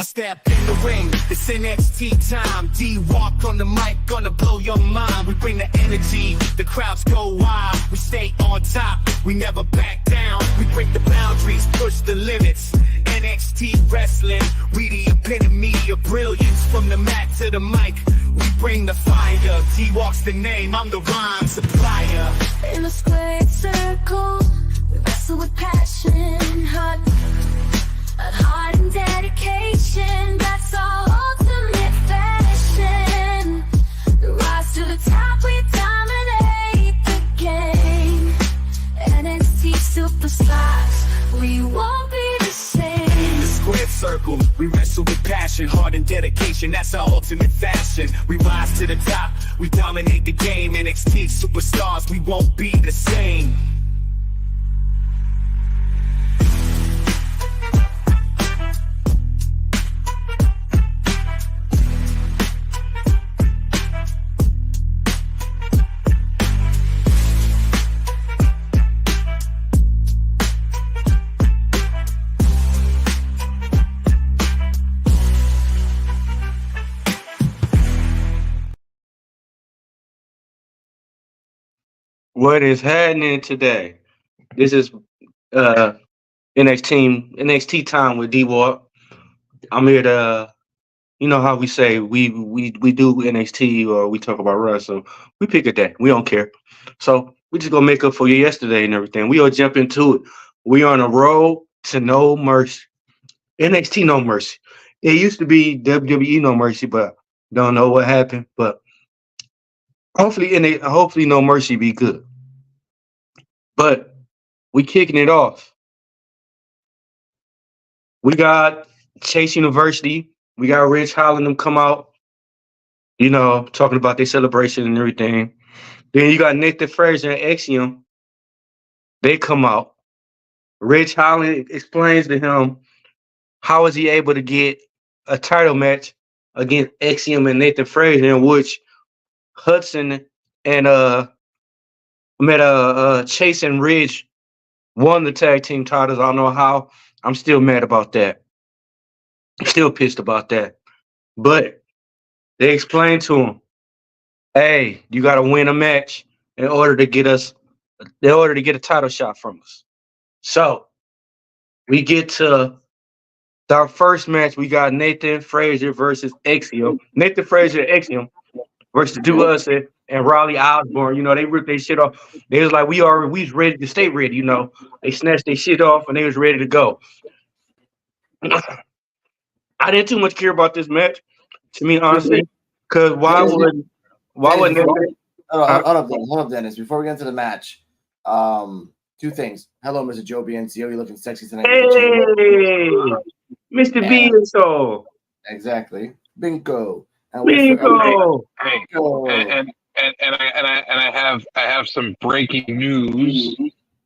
step in the ring, it's NXT time. D-Walk on the mic, gonna blow your mind. We bring the energy, the crowds go wild. We stay on top, we never back down. We break the boundaries, push the limits. NXT wrestling, we the epitome of brilliance. From the mat to the mic, we bring the fire. D-Walk's the name, I'm the rhyme supplier. In a squared circle, we wrestle with passion, heart and dedication. That's our ultimate fashion. The rise to the top, we dominate the game. NXT superstars, we won't be the same. In the squared circle, we wrestle with passion, heart and dedication. That's our ultimate fashion. We rise to the top, we dominate the game. NXT superstars, we won't be the same. What is happening today? This is NXT time with D-Walk. I'm here to, you know how we say we do NXT or we talk about wrestling. We pick a day. We don't care. So we just gonna make up for you yesterday and everything. We all jump into it. We on a road to No Mercy. NXT No Mercy. It used to be WWE No Mercy, but don't know what happened. But hopefully No Mercy be good. But we kicking it off. We got Chase University. We got Rich Holland them come out, you know, talking about their celebration and everything. Then you got Nathan Frazier and Axiom. They come out. Rich Holland explains to him how is he able to get a title match against Axiom and Nathan Frazier, in which Hudson and Chase and Ridge won the tag team titles. I don't know how. I'm still mad about that. I'm still pissed about that. But they explained to him, hey, you gotta win a match in order to get a title shot from us. So we get to our first match. We got Nathan Frazier versus Axiom. Nathan Frazier and Axiom versus Do Us and Raleigh Osborne. You know, they ripped their shit off. They was like, we was ready to stay ready, you know. They snatched their shit off and they was ready to go. I didn't too much care about this match, to me, honestly. Because why wouldn't Hold up, Dennis. Before we get into the match, two things. Hello, Mr. Joe BNCO. You're looking sexy tonight. Hey, Mr. BNCO. Exactly. Bingo. Bingo. Hey, and I have some breaking news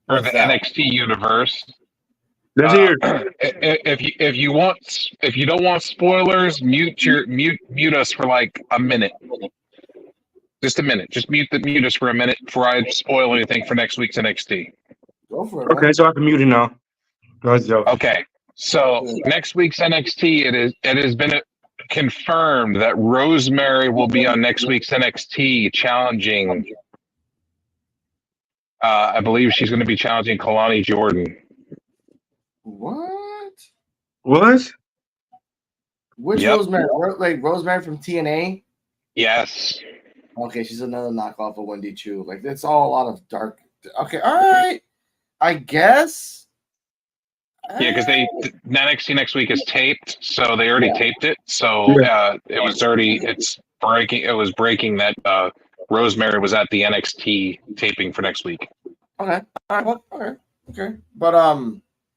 for the NXT universe. Let's hear it. If you don't want spoilers, mute us for like a minute. Just a minute. Just mute us for a minute before I spoil anything for next week's NXT. Go for it. Okay, so I can mute it now. Okay. So next week's NXT, it has been confirmed that Rosemary will be on next week's NXT challenging. I believe she's going to be challenging Kalani Jordan. What? Which Rosemary? Like Rosemary from TNA? Yes. Okay, she's another knockoff of Wendy Chu. Like, it's all a lot of dark. Okay, all right. I guess. Yeah, because NXT next week is taped, so they already taped it. So it was breaking that Rosemary was at the NXT taping for next week. Okay. All right. Okay. But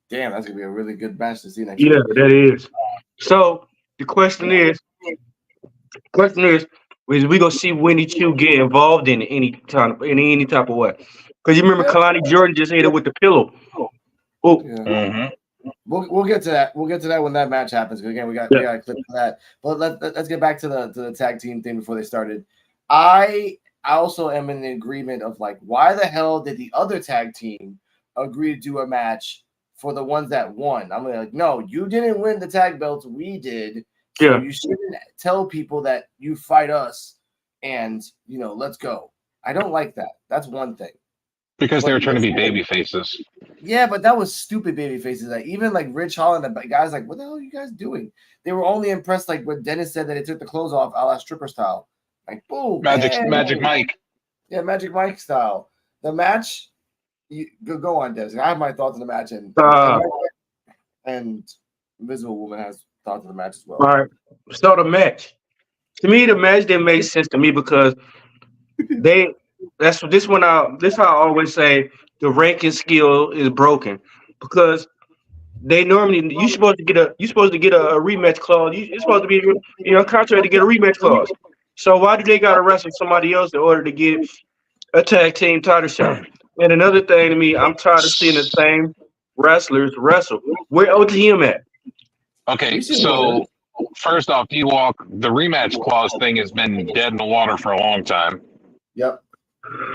damn, that's gonna be a really good match to see next week. Yeah, that is. So the question is, is we gonna see Wendy Chu get involved in any type of way? Because you remember Kalani Jordan just hit her with the pillow. Oh. Yeah. Mm-hmm. We'll get to that. We'll get to that when that match happens. Again, we got a clip for that. But let's get back to the tag team thing before they started. I also am in agreement of like, why the hell did the other tag team agree to do a match for the ones that won. I'm like, no, you didn't win the tag belts. We did. So Yeah. you shouldn't tell people that you fight us and, let's go. I don't like that. That's one thing. Because they were trying to be baby faces. Yeah, but that was stupid baby faces. Like even like Rich Holland, the guys like, what the hell are you guys doing? They were only impressed like when Dennis said that he took the clothes off a la stripper style. Like boom. Magic Mike. Yeah, Magic Mike style. The match, you go on, Dennis. I have my thoughts on the match, and Invisible Woman has thoughts on the match as well. All right. So the match. To me, the match didn't make sense to me because this how I always say the ranking skill is broken because they normally you're supposed to get a rematch clause. You're supposed to be contract to get a rematch clause. So why do they gotta wrestle somebody else in order to get a tag team title shot? And another thing to me, I'm tired of seeing the same wrestlers wrestle. Where OTM at? Okay, so first off, D-Walk, the rematch clause thing has been dead in the water for a long time. Yep.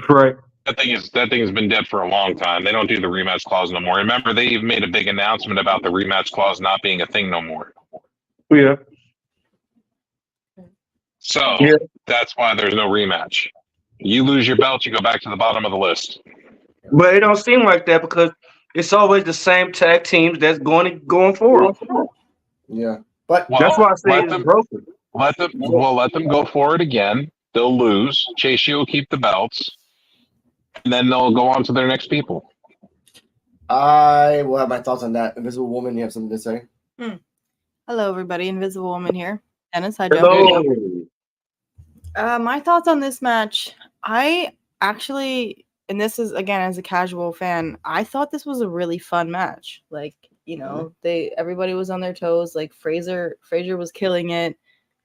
Right. That thing has been dead for a long time. They don't do the rematch clause no more. Remember, they even made a big announcement about the rematch clause not being a thing no more. Yeah. So that's why there's no rematch. You lose your belt, you go back to the bottom of the list. But it don't seem like that because it's always the same tag teams that's going forward. Yeah. But that's why I say it's broken. Let them go forward again. They'll lose. Chase U will keep the belts. And then they'll go on to their next people. I will have my thoughts on that. Invisible Woman, you have something to say? Hello, everybody. Invisible Woman here. Dennis, hi, Joe. Hello. My thoughts on this match. I actually, and this is again as a casual fan, I thought this was a really fun match. Like, everybody was on their toes. Like Fraser was killing it.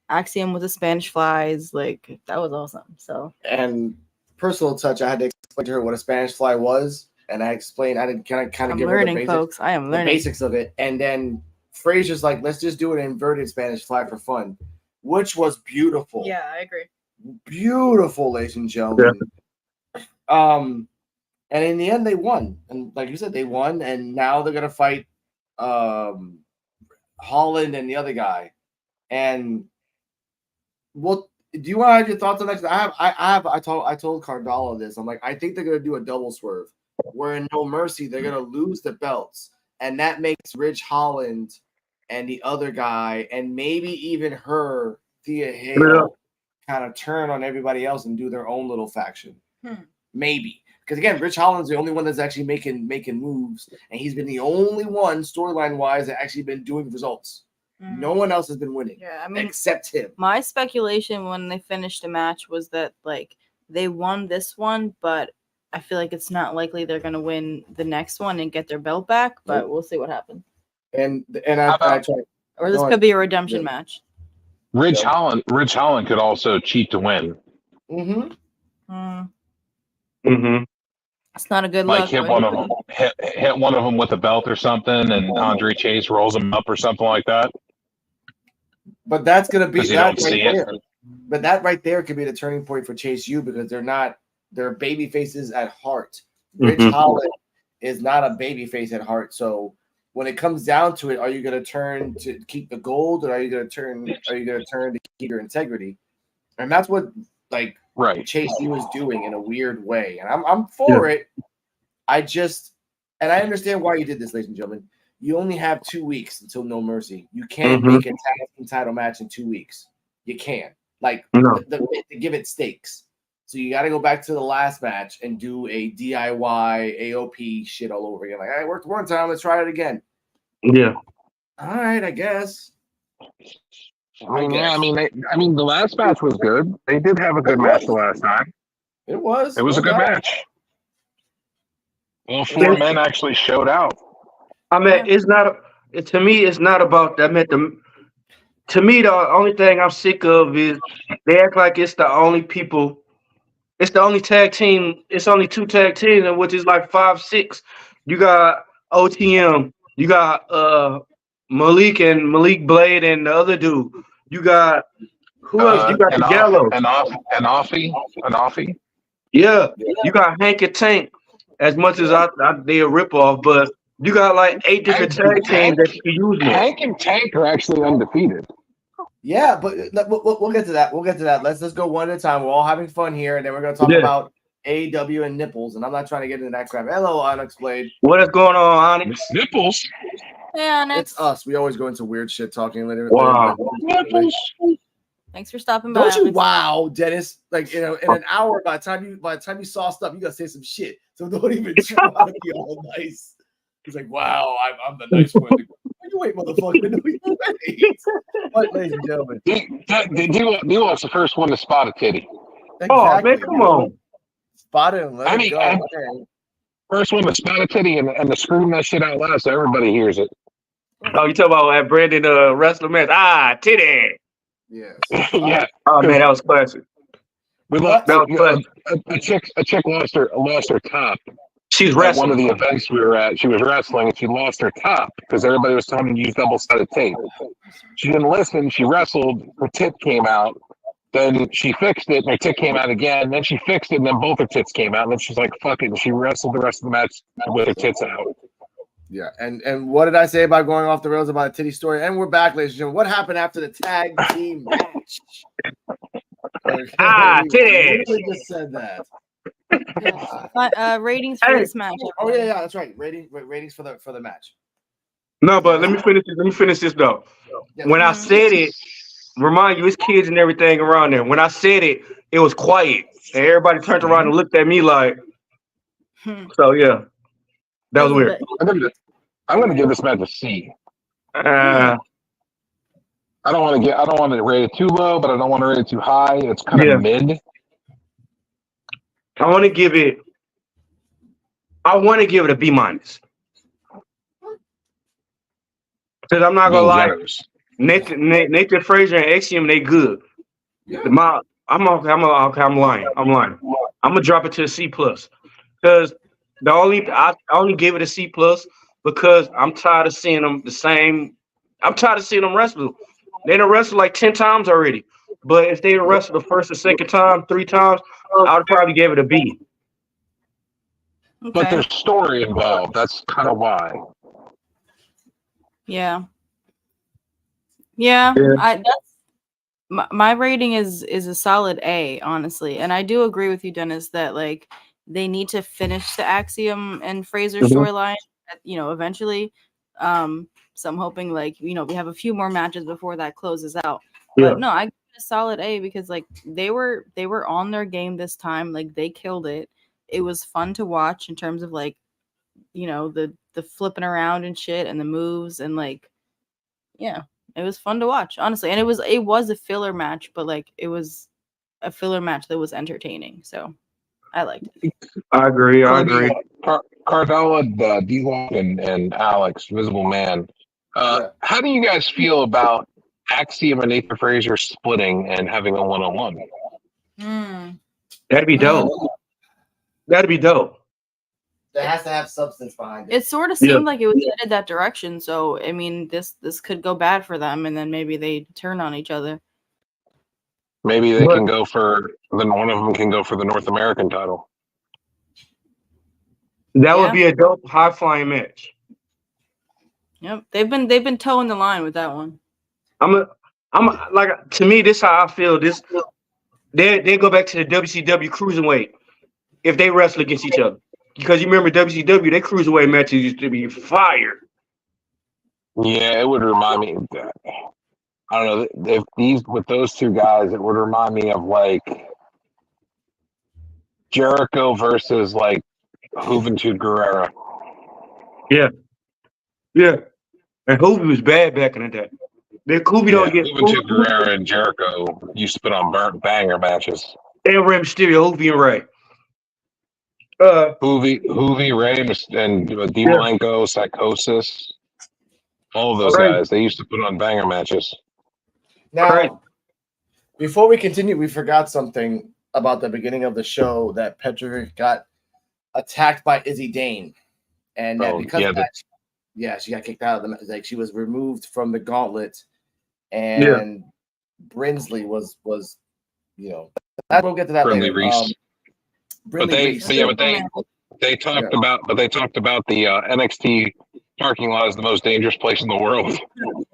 Axiom with the Spanish flies. Like that was awesome. So and personal touch, I had to explain to her what a Spanish fly was, and I explained. I did kind of give learning, her the basics, folks. I am learning the basics of it, and then Fraser's like, "Let's just do an inverted Spanish fly for fun," which was beautiful. Yeah, I agree. Beautiful, ladies and gentlemen. Yeah. And in the end, they won, and like you said, they won, and now they're gonna fight Holland and the other guy, and what. Do you want to have your thoughts on that? I told Cardallo this. I'm like, I think they're gonna do a double swerve, where in No Mercy they're gonna lose the belts, and that makes Ridge Holland and the other guy, and maybe even Thea Hale, kind of turn on everybody else and do their own little faction. Maybe because again, Ridge Holland's the only one that's actually making moves, and he's been the only one storyline wise that actually been doing results. No one else has been winning. Yeah, I mean, except him. My speculation when they finished the match was that like they won this one, but I feel like it's not likely they're gonna win the next one and get their belt back. But we'll see what happens. And I tried. Or this could be a redemption match. Ridge Holland could also cheat to win. It's not a good like look. Hit one of them with a belt or something, and Andre Chase rolls him up or something like that. But that's gonna be that right there. But that right there could be the turning point for Chase U because they're baby faces at heart. Ridge Holland is not a baby face at heart. So when it comes down to it, are you gonna turn to keep the gold or are you gonna turn to keep your integrity? And that's what Chase U is doing in a weird way. And I'm for it. I understand why you did this, ladies and gentlemen. You only have 2 weeks until No Mercy. You can't make a tag team title match in 2 weeks. You can't. To give it stakes. So you got to go back to the last match and do a DIY AOP shit all over again. Like, I worked one time, let's try it again. Yeah. All right, I guess. I mean, the last match was good. They did have a good match the last time. It was. It was a good match. Well, 4 men actually showed out. I mean, to me, it's not about that. I mean, to me, the only thing I'm sick of is they act like it's the only people. It's the only tag team. It's only 2 tag teams, which is like 5, 6. You got OTM. You got Malik Blade and the other dude. You got who else? You got the Gallows. And Offie. Yeah. You got Hank and Tank. As much as they a ripoff, but You got like 8 different tag teams that you can use now. Hank and Tank are actually undefeated. Yeah, but we'll get to that. We'll get to that. Let's just go one at a time. We're all having fun here, and then we're gonna talk about AEW and nipples. And I'm not trying to get into that crap. Hello, Onyx Blade. What is going on, Onyx? Nipples. Yeah, It's us. We always go into weird shit talking later. Wow. Nipples. Thanks for stopping by. Don't you Alex. wow, Dennis? Like in an hour, by the time you sauced up, you gotta say some shit. So don't even try to be all nice. He's like, wow, I'm the nice one. You wait, motherfucker. No, you wait. What, ladies and gentlemen? D-Loc's the first one to spot a titty. Oh, man, come on. Spot it and let it go. First one to spot a titty and to scream that shit out loud so everybody hears it. Oh, you talking about that Brandon wrestler match? Ah, titty. Yes. Yeah. Oh man, that was classic. We lost, a chick lost her top. She's At wrestling. one of the events we were at, she was wrestling and she lost her top because everybody was telling her to use double-sided tape. She didn't listen. She wrestled. Her tit came out. Then she fixed it and her tit came out again. Then she fixed it and then both her tits came out. And then she's like, fuck it. And she wrestled the rest of the match with her tits out. Yeah, and what did I say about going off the rails about a titty story? And we're back, ladies and gentlemen. What happened after the tag team match? Okay. Ah, titty. We just said that. Ratings for this match. Oh yeah, that's right. Ratings for the match. No, but let me finish this though. Yes. When I said it, remind you, it's kids and everything around there. When I said it, it was quiet, and everybody turned around and looked at me like. So yeah, that was weird. I'm gonna give this match a C. Uh, I don't want to rate it too low, but I don't want to rate it too high. It's kind of mid. I want to give it a B minus. Because I'm not gonna lie, Nathan Frazier and Axiom, they good. I'm lying. I'm lying. I'm gonna drop it to a C plus. Because I only gave it a C plus because I'm tired of seeing them the same. I'm tired of seeing them wrestle. They done wrestled like 10 times already. But if they wrestled the first or second time, 3 times, I would probably give it a B. Okay. But there's story involved. That's kind of why. Yeah. My rating is a solid A, honestly, and I do agree with you, Dennis, that like they need to finish the Axiom and Fraser storyline, eventually. So I'm hoping we have a few more matches before that closes out. But no, I give it a solid A because like they were on their game this time. Like they killed it. It was fun to watch in terms of the flipping around and shit and the moves and it was fun to watch, honestly. And it was a filler match, but it was a filler match that was entertaining. So I liked it. I agree. Carvella, D-Lock, and Alex, Visible Man. How do you guys feel about Axiom and Nathan Frazier splitting and having a one-on-one? That'd be dope. It has to have substance behind it. It sort of seemed like it was headed that direction. So I mean, this could go bad for them, and then maybe they turn on each other. Maybe they can go for. Then one of them can go for the North American title. That would be a dope high flying match. Yep, they've been towing the line with that one. I'm to me, this is how I feel. This they go back to the WCW cruiserweight if they wrestle against each other. Because you remember WCW, their cruiserweight matches used to be fire. Yeah, it would remind me of that. I don't know if with those two guys, it would remind me of Jericho versus Juventud Guerrera. Yeah. And Hoovy was bad back in the day. Juventud Guerrera and Jericho used to put on banger matches. And Rey Mysterio, Hoovy and Ray. Hoovy, Ray, and DeMalenko, Psychosis, all of those guys. They used to put on banger matches. Now, before we continue, we forgot something about the beginning of the show that Petrovic got attacked by Izzy Dane, and because of that, she got kicked out of the she was removed from the gauntlet, and Brinsley was we'll get to that later. Reese. But they talked about the NXT parking lot is the most dangerous place in the world.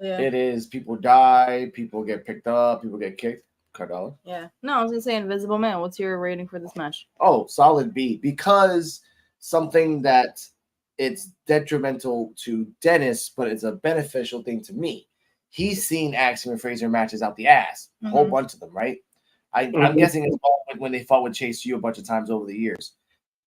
Yeah. It is. People die. People get picked up. People get kicked. Cardella. Yeah. No, I was gonna say Invisible Man. What's your rating for this match? Oh, solid B, because something that it's detrimental to Dennis, but it's a beneficial thing to me. He's seen Axiom and Fraser matches out the ass, a whole Mhm. bunch of them, right? I'm guessing it's all when they fought with Chase U a bunch of times over the years.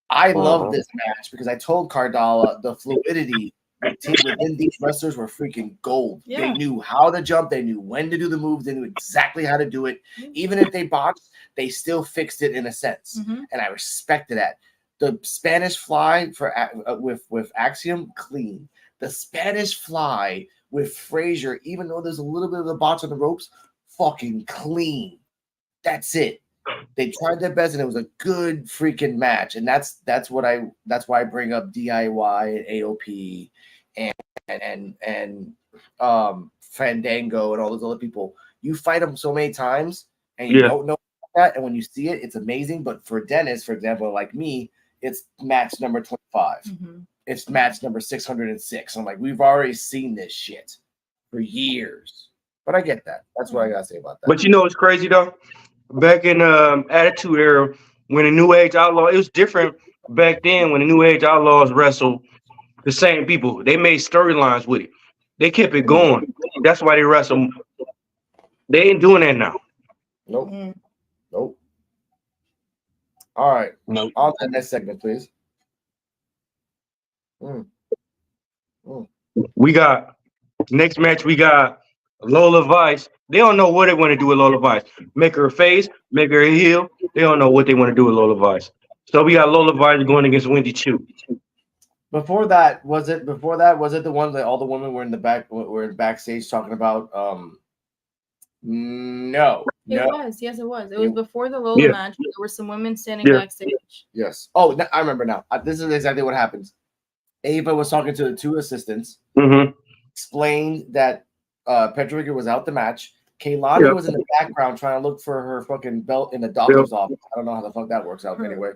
I love this match because I told Cardalla the fluidity within these wrestlers were freaking gold. They Yeah. knew how to jump, they knew when to do the moves, they knew exactly how to do it. Even if they botched, they still fixed it in a sense, Mhm. and I respected that. The Spanish Fly for with Axiom, clean. The Spanish Fly with Frazier, even though there's a little bit of a botch on the ropes, fucking clean. That's it. They tried their best, and it was a good freaking match. And that's why I bring up DIY and AOP and Fandango and all those other people. You fight them so many times, and you don't know that. And when you see it, it's amazing. But for Dennis, for example, like me, it's match number 25. Mhm. It's match number 606. I'm like, we've already seen this shit for years. But I get that. That's what I gotta say about that. But you know what's crazy though? Back in Attitude Era, when the New Age Outlaw, it was different back then when the New Age Outlaws wrestled the same people. They made storylines with it. They kept it going. That's why they wrestle. They ain't doing that now. Nope. Mhm. Nope. All right. Nope. On to the next segment, please. We got next match. We got Lola Vice. They don't know what they want to do with Lola Vice. Make her a face, make her a heel. They don't know what they want to do with Lola Vice. So we got Lola Vice going against Wendy Chu. Before that, was it the one that all the women were in the back were backstage talking about? No. It was. Yes, it was. It was before the Lola match. There were some women standing backstage. Yes. Oh, I remember now. This is exactly what happens. Ava was talking to the two assistants, explained that Petrovica was out the match. Kaylani was in the background trying to look for her fucking belt in the doctor's office. I don't know how the fuck that works out anyway.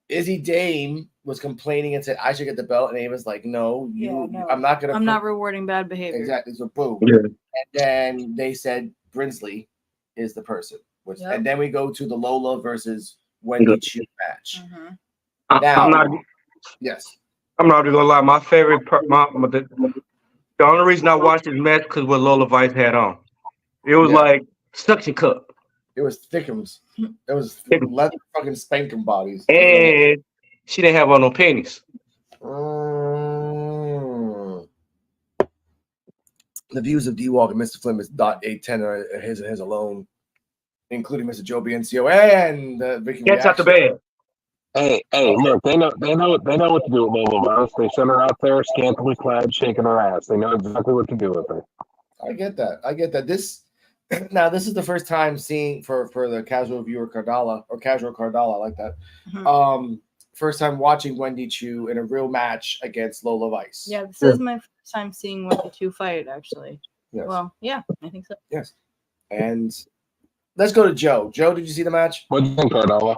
Izzy Dame was complaining and said, I should get the belt. And Ava's like, no, I'm not going to. I'm not rewarding bad behavior. Exactly. So boom. Yeah. And then they said Brinsley is the person. And then we go to the Lola versus Wendy Chu match. Yes. I'm not gonna lie. My favorite part, the only reason I watched this match because what Lola Vice had on. It was like suction cup. It was thickums. It was leather fucking spanking bodies. And she didn't have on no panties. The views of D-Walk and Mr. Flynn is .810 are his alone, including Mr. Joe Biancio and Vicky. Gets out the bed. Hey, look, they know what to do with Lola Vice. They sent her out there scantily clad, shaking her ass. They know exactly what to do with her. I get that. This is the first time seeing for the casual viewer Cardalla or casual Cardalla, I like that. First time watching Wendy Chu in a real match against Lola Vice. Yeah, this is my first time seeing Wendy Chu fight, actually. Yes. Well, yeah, I think so. Yes. And let's go to Joe. Joe, did you see the match? What do you think, Cardalla?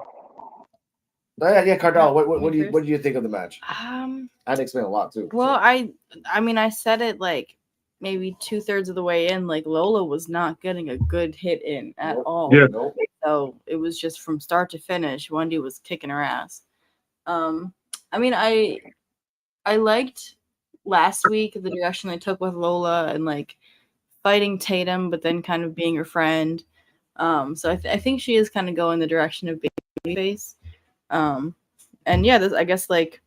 Yeah, Cardalla. What do you think of the match? I had to explain a lot too. Well, I mean, I said it like maybe 2/3 of the way in. Like Lola was not getting a good hit in at all. Yeah. So it was just from start to finish. Wendy was kicking her ass. I mean, I liked last week the direction they took with Lola and like fighting Tatum, but then kind of being her friend. So I think she is kind of going the direction of babyface. And yeah, I guess like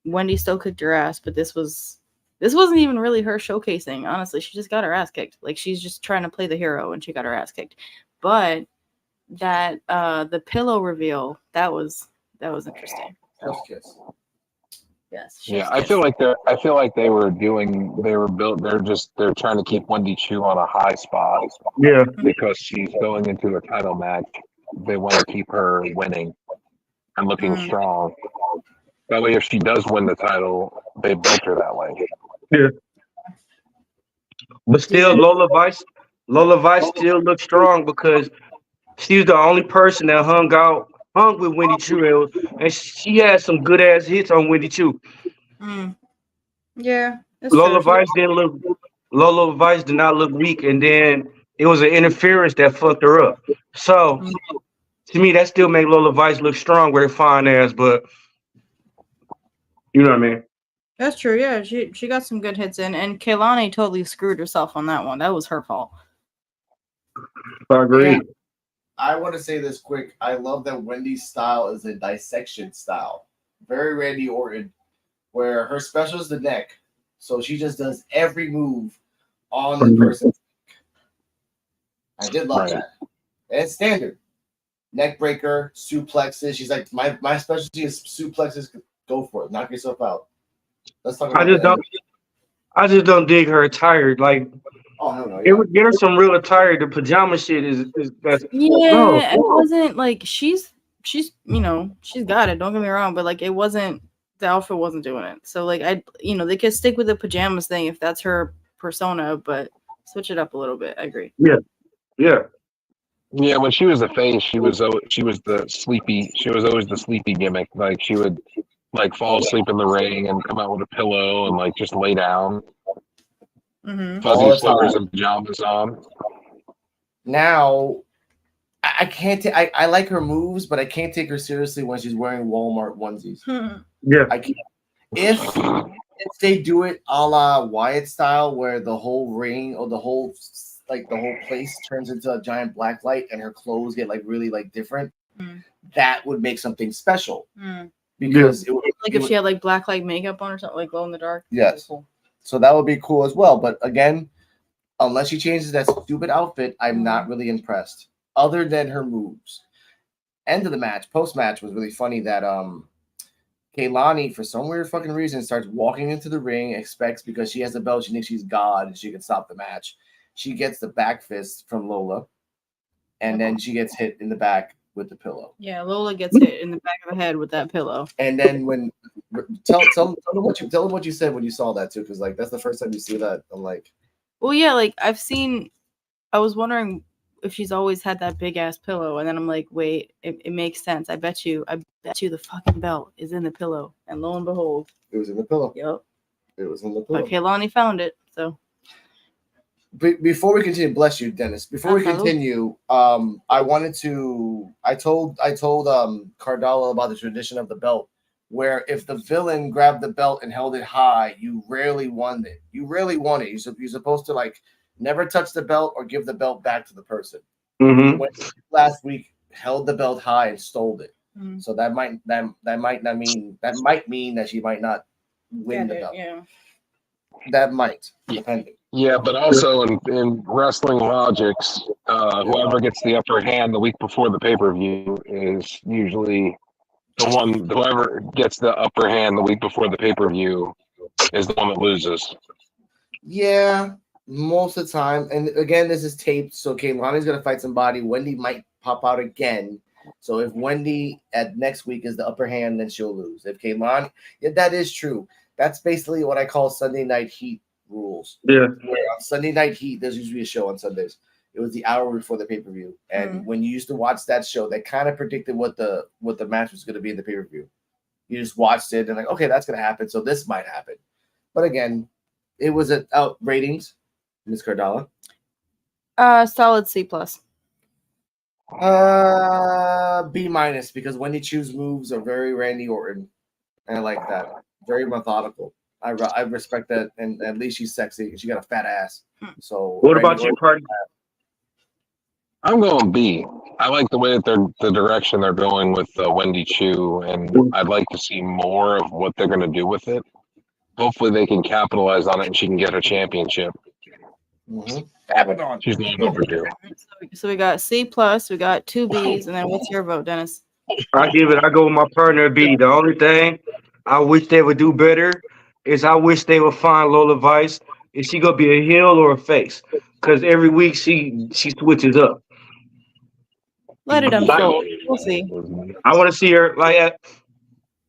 Wendy still kicked her ass, but this wasn't even really her showcasing. Honestly, she just got her ass kicked. Like she's just trying to play the hero, and she got her ass kicked. But that the pillow reveal that was interesting. Kiss. Yes. Yeah, I feel like they're trying to keep Wendy Chu on a high spot. Yeah. Because she's going into a title match. They want to keep her winning and looking strong. That way, if she does win the title, they built her that way. Yeah. But still, Lola Vice still looks strong because she's the only person that hung with Wendy Chu, and she had some good ass hits on Wendy Chu. Yeah. That's Lola true. Vice didn't look. Lola Vice did not look weak, and then it was an interference that fucked her up. So to me, that still made Lola Vice look strong with her fine ass, but you know what I mean. That's true. Yeah, she got some good hits in, and Kaylani totally screwed herself on that one. That was her fault. I agree. Yeah. I want to say this quick. I love that Wendy's style is a dissection style. Very Randy Orton, where her special is the neck. So she just does every move on the person's neck. I did love that. And it's standard. Neck breaker, suplexes. She's like, my specialty is suplexes. Go for it. Knock yourself out. Let's talk about I just don't dig her attire. Like, oh no, get her some real attire. The pajama shit is that's Yeah, it wasn't like she's you know, she's got it. Don't get me wrong, but like it wasn't, the outfit wasn't doing it. So like they could stick with the pajamas thing if that's her persona, but switch it up a little bit. I agree. Yeah. Yeah, when she was a face, she was the sleepy. She was always the sleepy gimmick. Like she would like fall asleep in the ring and come out with a pillow and like just lay down, fuzzy slippers and pajamas on. Now, I can't. I like her moves, but I can't take her seriously when she's wearing Walmart onesies. Yeah, I can't. If they do it a la Wyatt style, where the whole ring or the whole place turns into a giant black light and her clothes get like really like different, that would make something special. Because if she had like black light makeup on or something, like glow in the dark. Yes. Cool. So that would be cool as well. But again, unless she changes that stupid outfit, I'm not really impressed. Other than her moves. End of the match, post-match was really funny that Kaylani, for some weird fucking reason, starts walking into the ring, expects because she has a belt, she thinks she's God and she can stop the match. She gets the back fist from Lola, and then she gets hit in the back with the pillow. Yeah, Lola gets hit in the back of the head with that pillow. And then when tell them what you said when you saw that too, because like that's the first time you see that. I'm like, well, yeah, like I was wondering if she's always had that big ass pillow, and then I'm like, wait, it makes sense. I bet you the fucking belt is in the pillow, and lo and behold, it was in the pillow. Yep, it was in the pillow. But Kaylani found it, so. Before we continue, bless you, Dennis. Before we continue, I told Cardala about the tradition of the belt, where if the villain grabbed the belt and held it high, you rarely won it. You're supposed to like never touch the belt or give the belt back to the person. Mm-hmm. Last week held the belt high and stole it. Mm-hmm. So that might mean that she might not win the belt. Yeah. That might, depending. Yeah, but also in wrestling logics, whoever gets the upper hand the week before the pay-per-view is usually the one. Whoever gets the upper hand the week before the pay-per-view is the one that loses. Yeah, most of the time. And again, this is taped, so Kaylani's going to fight somebody. Wendy might pop out again. So if Wendy at next week is the upper hand, then she'll lose. If Kaylani, yeah, that is true. That's basically what I call Sunday Night Heat rules. Yeah. Where on Sunday Night Heat, there's usually a show on Sundays. It was the hour before the pay-per-view. And when you used to watch that show, that kind of predicted what the match was going to be in the pay-per-view. You just watched it and like, okay, that's going to happen. So this might happen. But again, it was out ratings, Ms. Cardala. Solid C+. B- because when you choose moves are very Randy Orton. And I like that. Very methodical. I respect that, and at least she's sexy and she got a fat ass. So what about you, Cardi? I'm going B. I like the way that the direction they're going with Wendy Chu, and I'd like to see more of what they're going to do with it. Hopefully, they can capitalize on it, and she can get her championship. Abaddon. She's long overdue. So we got C+, we got 2 Bs, and then what's your vote, Dennis? I go with my partner B. The only thing I wish they would do better is I wish they would find Lola Vice. Is she gonna be a heel or a face? Because every week she switches up. Let it unfold. We'll see. I want to see her like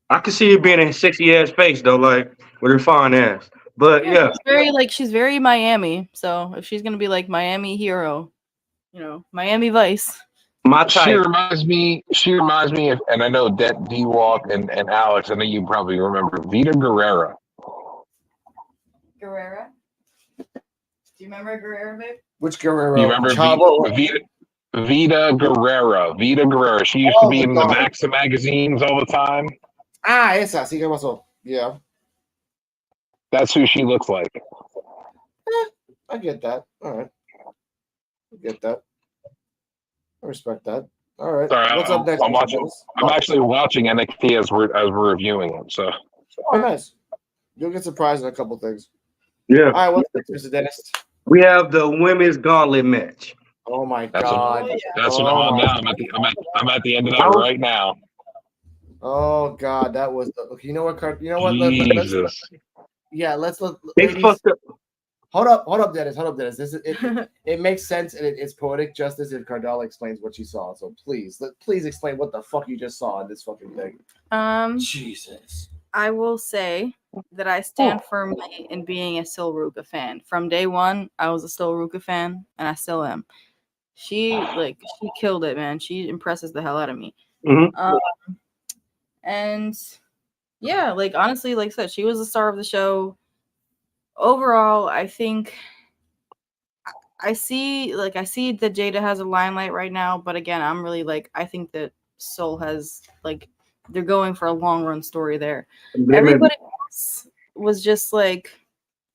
I can see her being a sexy ass face though, like with her fine ass. But yeah. She's very Miami. So if she's gonna be like Miami Hero, Miami Vice. My type. She reminds me of, and I know that D-Walk and Alex, I know you probably remember Vita Guerrera. Guerrera. Do you remember Guerrera, babe? Which Guerrero? You remember Chavo? Vita Guerrera? Vita Guerrera. She used to be in the Maxa magazines all the time. Ah, esa. Sí, ¿qué pasó? Yeah. That's who she looks like. I get that. All right. I get that. I respect that. All right. Sorry, What's up next? I'm watching. I'm actually watching NXT as we're reviewing it. So Oh, nice. You'll get surprised in a couple things. Yeah. All right, what's next, Mr. Dennis? We have the women's gauntlet match. Oh my That's God. that's what I'm on now. I'm at the end of that right now. Oh God, that was the. You know what? You know what? Jesus. Let's They ladies, fucked up. Hold up, Dennis. This is it. It makes sense and it's poetic justice if Cardella explains what she saw. So please explain what the fuck you just saw in this fucking thing. Jesus. I will say that I stand firmly in being a Sil Ruka fan. From day one, I was a Sil Ruka fan, and I still am. She killed it, man. She impresses the hell out of me. Mhm. And yeah, like honestly, like I said, she was the star of the show. Overall, I think I see that Jada has a limelight right now, but again, I'm really I think that Soul has they're going for a long run story there. Everybody else was just in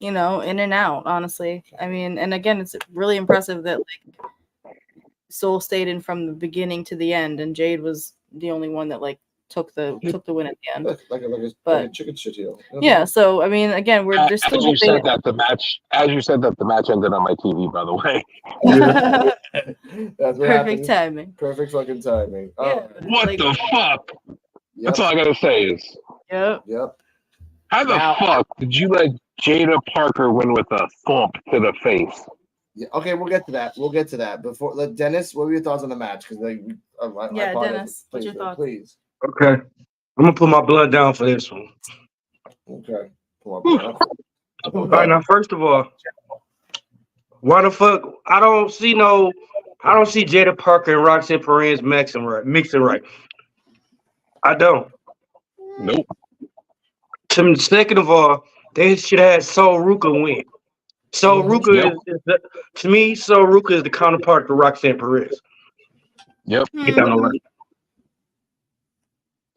and out, honestly. I mean, and again, it's really impressive that Soul stayed in from the beginning to the end, and Jade was the only one that took the win at the end. Like a chicken shit heel. Yeah, so I mean, again, they're still. As you said that the match ended on my TV. By the way, That's what perfect happens. timing. Perfect fucking timing. Yeah. what the fuck? That's all I gotta say is, Yep. how the fuck did you let Jada Parker win with a thump to the face? Yeah, okay, we'll get to that. Before, Dennis, what were your thoughts on the match? Because Dennis, what's your thoughts? Please. Okay. I'm gonna put my blood down for this one. Okay. All right, now, first of all, why the fuck? I don't see Jada Parker and Roxanne Perez mixing right. I don't. Nope. Second of all, they should have had Sol Ruka win. Sol Ruka to me, Sol Ruka is the counterpart to Roxanne Perez. Yep. Get down the line.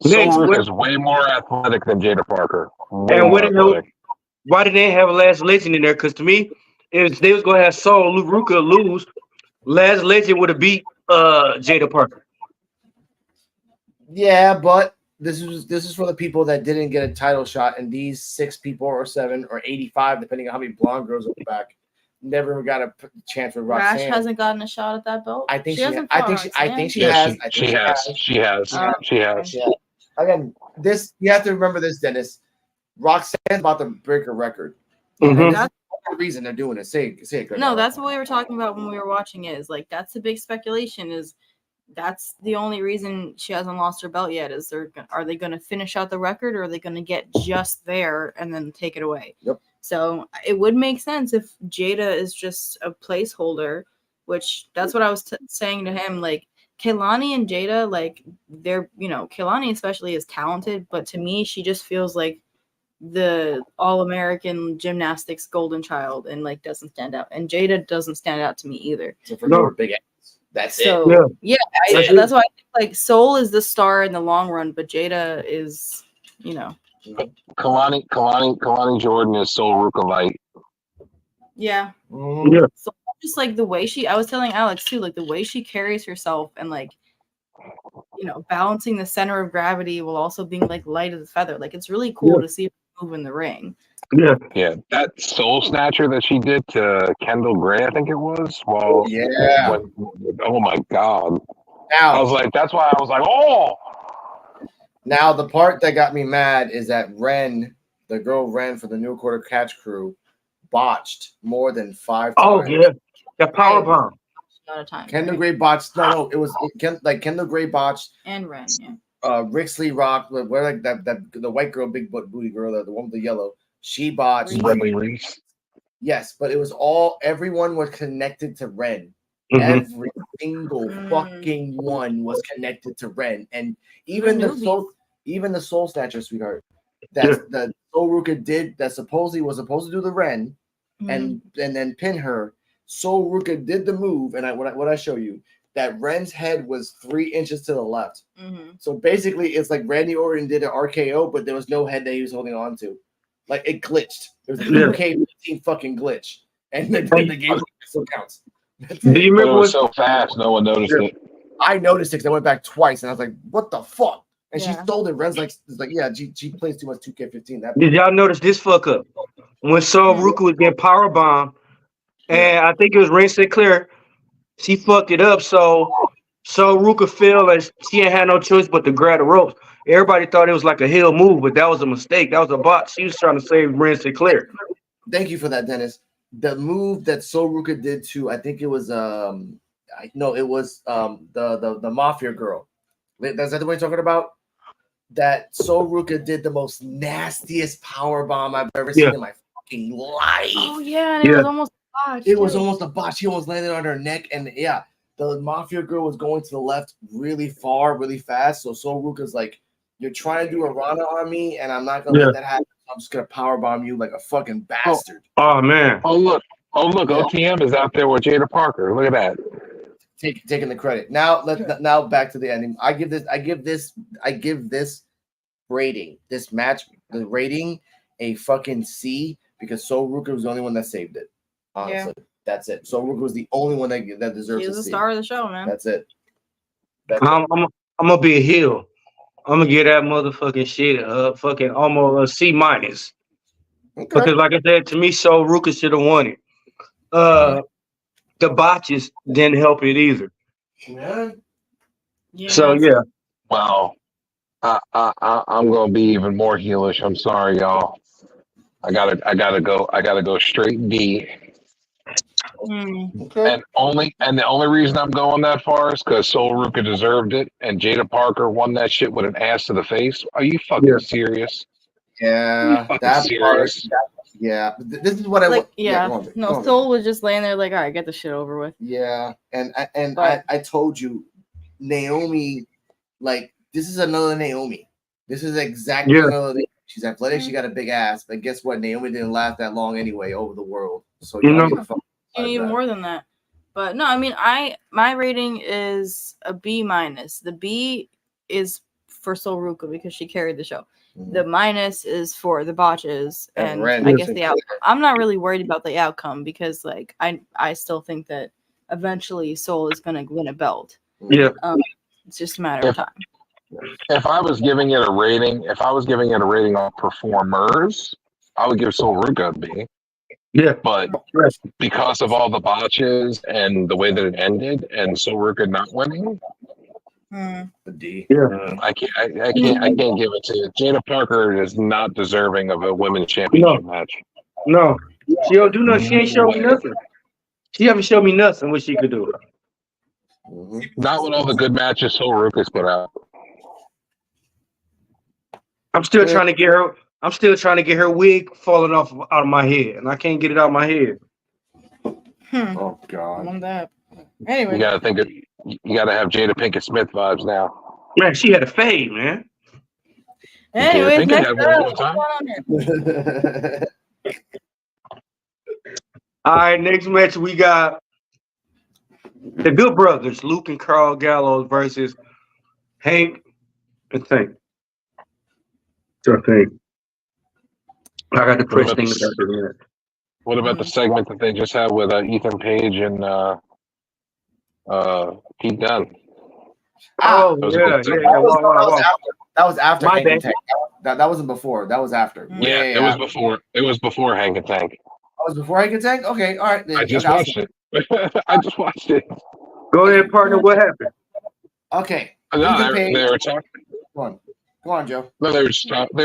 Sol Ruka is way more athletic than Jada Parker. And why did they have a Last Legend in there? Because to me, if they was gonna have Sol Ruka lose, Last Legend would have beat Jada Parker. Yeah, but this is for the people that didn't get a title shot, and these 6 people or 7 or 85, depending on how many blonde girls are back, never got a chance with Roxanne. Rash hasn't gotten a shot at that belt. I think she has. Again, you have to remember this, Dennis. Roxanne's about to break her record. Mm-hmm. That's the reason they're doing it. Say it. No, that's what we were talking about when we were watching it. Is that's the big speculation. Is that's the only reason she hasn't lost her belt yet? Are they going to finish out the record, or are they going to get just there and then take it away? Yep. So it would make sense if Jada is just a placeholder, which that's what I was saying to him. Kehlani and Jada, they're, Kehlani especially is talented, but to me, she just feels like the all-American gymnastics golden child and doesn't stand out. And Jada doesn't stand out to me either. So for your big ass. That's so, it. Yeah, that's why I think Soul is the star in the long run, but Jada is, Kalani Jordan is Sol Ruka light. Yeah. Mm-hmm. Yeah. So just the way I was telling Alex too, the way she carries herself and balancing the center of gravity while also being light as a feather. It's really cool to see her move in the ring. Yeah, that soul snatcher that she did to Kendall Gray, I think it was. Well, oh my God. Now I was like, that's why I was like, oh. Now the part that got me mad is that the girl Ren for the New Quarter Catch Crew, botched more than 5 times. Oh yeah, the power bomb. Not a time. Kendall Gray botched. No, it was Kendall Gray botched. And Ren, yeah. Rixley Rock, where the white girl, big booty girl, the one with the yellow, she botched. Reese. Yes, but it was everyone was connected to Ren. Mm-hmm. Every single fucking one was connected to Ren, and even the soul snatcher, sweetheart. that Sol Ruka did that supposedly was supposed to do the Ren and then pin her. Sol Ruka did the move, and what I show you that Ren's head was 3 inches to the left. So basically, it's like Randy Orton did an RKO, but there was no head that he was holding on to. Like it glitched. There was a 2K15 fucking glitch, and the game still counts. Do you But remember it was when? so fast, no one noticed it. I noticed it because I went back twice, and I was like, "What the fuck?" And she Yeah. stole it. Ren's like, "Yeah, she plays too much 2K15." That Did y'all notice this fuck up when Sol Ruka was getting power bomb, and I think it was Ren Sinclair. She fucked it up, so Ruka fell and she ain't had no choice but to grab the ropes. Everybody thought it was like a heel move, but that was a mistake. That was a bot. She was trying to save Ren Sinclair. Thank you for that, Dennis. The move that Sol Ruka did to, I think it was the Mafia girl. Is that the way you're talking about? That Sol Ruka did the most nastiest power bomb I've ever seen in my fucking life. Oh yeah, and it was almost a botch. It was almost a botch. She almost landed on her neck, and the Mafia girl was going to the left really far, really fast. So Sol Ruka's like, "You're trying to do a Rana on me, and I'm not gonna let that happen. I'm just gonna power bomb you like a fucking bastard." Oh man. Oh look, OTM is out there with Jada Parker. Look at that. Taking the credit. Now now back to the ending. I give this rating, this match, the rating a fucking C because Sol Ruka was the only one that saved it. Honestly, that's it. Sol Ruka was the only one that deserves. She was a the C. star of the show, man. That's it. I'm gonna be a heel. I'm gonna get that motherfucking shit fucking almost a C minus. Because like I said, to me, Sol Ruka should have won it. The botches didn't help it either. Yeah. So yeah. Wow. I'm gonna be even more heelish. I'm sorry, y'all. I gotta go straight D. Okay. And the only reason I'm going that far is because Sol Ruka deserved it, and Jada Parker won that shit with an ass to the face. Are you fucking serious? Yeah, that part. Yeah, this is what I like. want. No, Sol was just laying there like, "All right, get the shit over with." Yeah, and I told you, Naomi, like this is another Naomi. This is exactly another Naomi. She's athletic. She got a big ass, but guess what? Naomi didn't last that long anyway over the world. So you need more than that. But no, I mean, my rating is a B minus. The B is for Sol Ruka because she carried the show. The minus is for the botches and I guess the outcome. I'm not really worried about the outcome because like I still think that eventually Sol is gonna win a belt. Yeah. It's just a matter of time. If I was giving it a rating on performers, I would give Sol Ruka a B. Yeah. But because of all the botches and the way that it ended and Sol Ruka not winning, a D. Yeah. I can't give it to you. Jada Parker is not deserving of a women's championship match. No. She don't do nothing. She ain't show me nothing. She haven't showed me nothing what she could do. Not with all the good matches Sol Ruka's put out. I'm still trying to get her wig falling off out of my head, and I can't get it out of my head. Oh God. On that. Anyway. You gotta have Jada Pinkett Smith vibes now. Man, she had a fade, man. Anyway, next All right, next match we got the Good Brothers, Luke and Carl Gallows versus Hank and Tank. I got the press thing about the What about the segment that they just had with Ethan Page and Pete Dunne? Oh, that was after My Hank and Tank. That wasn't before. That was after. Yeah, it was before. It was before Hank and Tank. Oh, it was before Hank and Tank? Okay, all right. I just watched it. I just watched it. Go ahead, partner. What happened? Okay. No, they were talking. Come on, Joe. No, they were